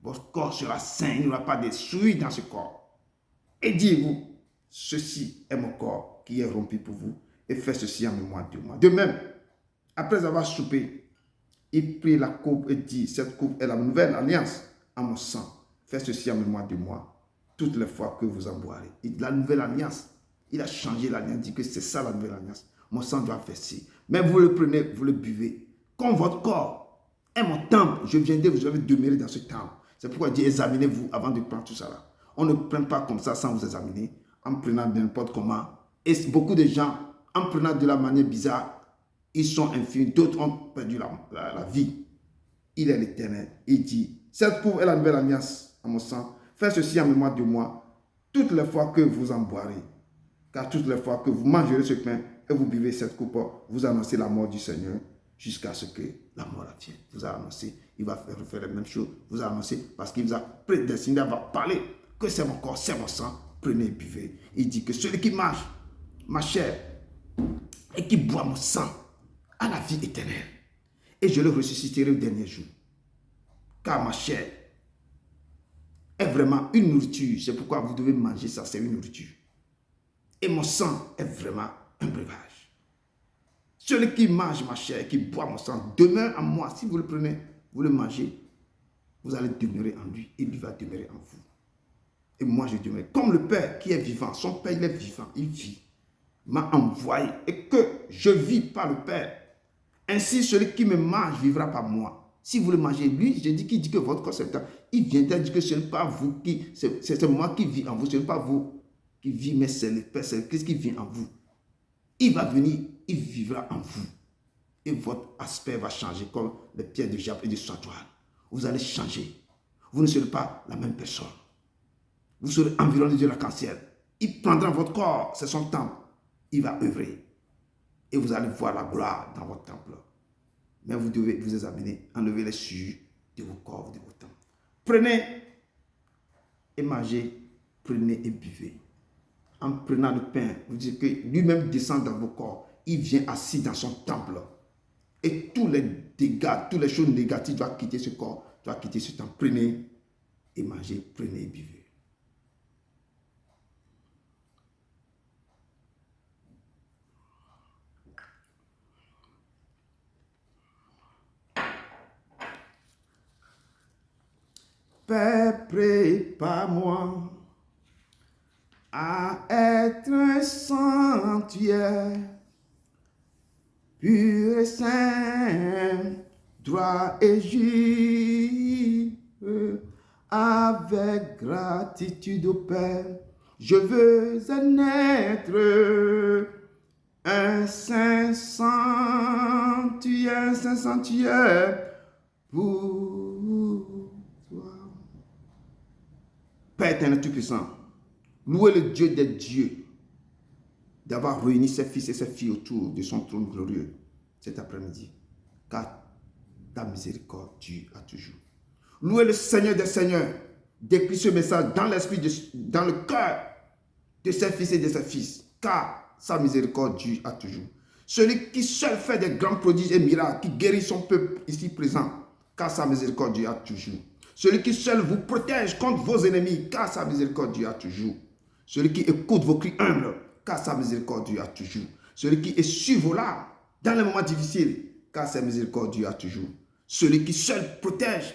Votre corps sera sain, il n'y aura pas de souillure dans ce corps. Et dites-vous, ceci est mon corps qui est rompu pour vous. Et faites ceci en mémoire de moi. De même, après avoir soupé, il prit la coupe et dit, cette coupe est la nouvelle alliance en mon sang. Faites ceci en mémoire de moi, toutes les fois que vous en boirez. Et la nouvelle alliance, il a changé l'alliance, il dit que c'est ça la nouvelle alliance. Mon sang doit verser. Mais vous le prenez, vous le buvez. Comme votre corps est mon temple, je viendrai, vous allez demeurer dans ce temple. C'est pourquoi il dit, examinez-vous avant de prendre tout ça là. On ne prend pas comme ça sans vous examiner, en prenant n'importe comment. Et beaucoup de gens, en prenant de la manière bizarre, ils sont infinis, d'autres ont perdu la vie. Il est l'Éternel. Il dit, cette coupe est la nouvelle alliance en mon sang. Faites ceci en mémoire de moi, toutes les fois que vous en boirez. Car toutes les fois que vous mangerez ce pain et vous buvez cette coupe, vous annoncez la mort du Seigneur jusqu'à ce que la mort vienne. Vous avez annoncé, il va refaire la même chose. Vous avez annoncé parce qu'il vous a prédestiné à parler que c'est mon corps, c'est mon sang. Prenez et buvez. Il dit que celui qui mange ma chair et qui boit mon sang a la vie éternelle. Et je le ressusciterai au dernier jour. Car ma chair est vraiment une nourriture. C'est pourquoi vous devez manger ça, c'est une nourriture. Et mon sang est vraiment un breuvage. Celui qui mange ma chair et qui boit mon sang demeure en moi. Si vous le prenez, vous le mangez, vous allez demeurer en lui et lui va demeurer en vous. Et moi je demeure. Comme le Père qui est vivant, son Père il est vivant, il vit, m'a envoyé et que je vis par le Père. Ainsi celui qui me mange vivra par moi. Si vous le mangez, lui, je dis qu'il dit que votre corps c'est le temps. Il viendra dire que ce n'est pas vous qui, c'est moi qui vis en vous, ce n'est pas vous qui vit, mais c'est le Père, c'est le Christ qui vit en vous. Il va venir, il vivra en vous. Et votre aspect va changer comme les pierres de Jappe et de Satoire. Vous allez changer. Vous ne serez pas la même personne. Vous serez environné de l'arc-en-ciel. Il prendra votre corps, c'est son temple. Il va œuvrer. Et vous allez voir la gloire dans votre temple. Mais vous devez vous examiner, enlever les souillures de vos corps, de vos temples. Prenez et mangez, prenez et buvez. En prenant le pain, vous dites que lui-même descend dans vos corps. Il vient assis dans son temple. Et tous les dégâts, toutes les choses négatives doivent quitter ce corps, doivent quitter ce temple. Prenez et mangez, prenez et buvez. Père, prépare-moi à être un sanctuaire, pur et saint, droit et juste, avec gratitude au Père. Je veux en être un saint sanctuaire pour toi. Père éternel tout-puissant, louez le Dieu des dieux d'avoir réuni ses fils et ses filles autour de son trône glorieux cet après-midi, car ta miséricorde dure à toujours. Louez le Seigneur des Seigneurs d'écrire ce message dans l'esprit, dans le cœur de ses fils et de ses fils, car sa miséricorde dure à toujours. Celui qui seul fait des grands prodiges et miracles, qui guérit son peuple ici présent, car sa miséricorde dure à toujours. Celui qui seul vous protège contre vos ennemis, car sa miséricorde dure toujours. Celui qui écoute vos cris humbles, car sa miséricorde dure toujours. Celui qui essuie vos larmes dans les moments difficiles, car sa miséricorde dure toujours. Celui qui seul protège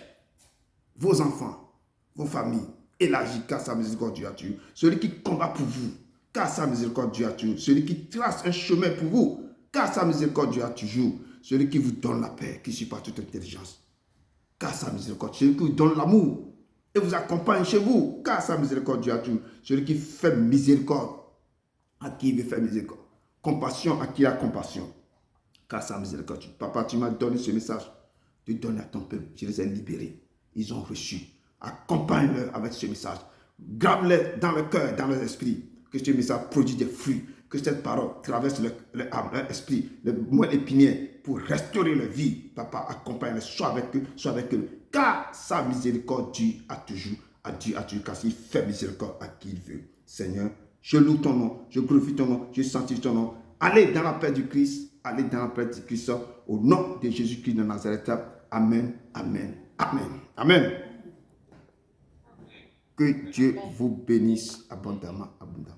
vos enfants, vos familles, élargit, car sa miséricorde dure toujours. Celui qui combat pour vous, car sa miséricorde dure toujours. Celui qui trace un chemin pour vous, car sa miséricorde dure toujours. Celui qui vous donne la paix, qui supporte toute intelligence, car sa miséricorde, celui qui vous donne l'amour et vous accompagne chez vous, car sa miséricorde dure toujours. Celui qui fait miséricorde à qui il veut faire miséricorde, compassion à qui il a compassion, car sa miséricorde. Papa, tu m'as donné ce message, tu donnes à ton peuple, je les ai libérés, ils ont reçu. Accompagne-le avec ce message, grave-le dans le cœur, dans leur esprit, que ce message produit des fruits, que cette parole traverse leur esprit, le moelle épinier, pour restaurer leur vie. Papa, accompagne-le, sois avec eux, car sa miséricorde dure à toujours, car il fait miséricorde à qui il veut. Seigneur, je loue ton nom, je glorifie ton nom, je sanctifie ton nom. Allez dans la paix du Christ, allez dans la paix du Christ, au nom de Jésus-Christ de Nazareth. Amen, amen, amen, amen. Que Dieu vous bénisse abondamment, abondamment.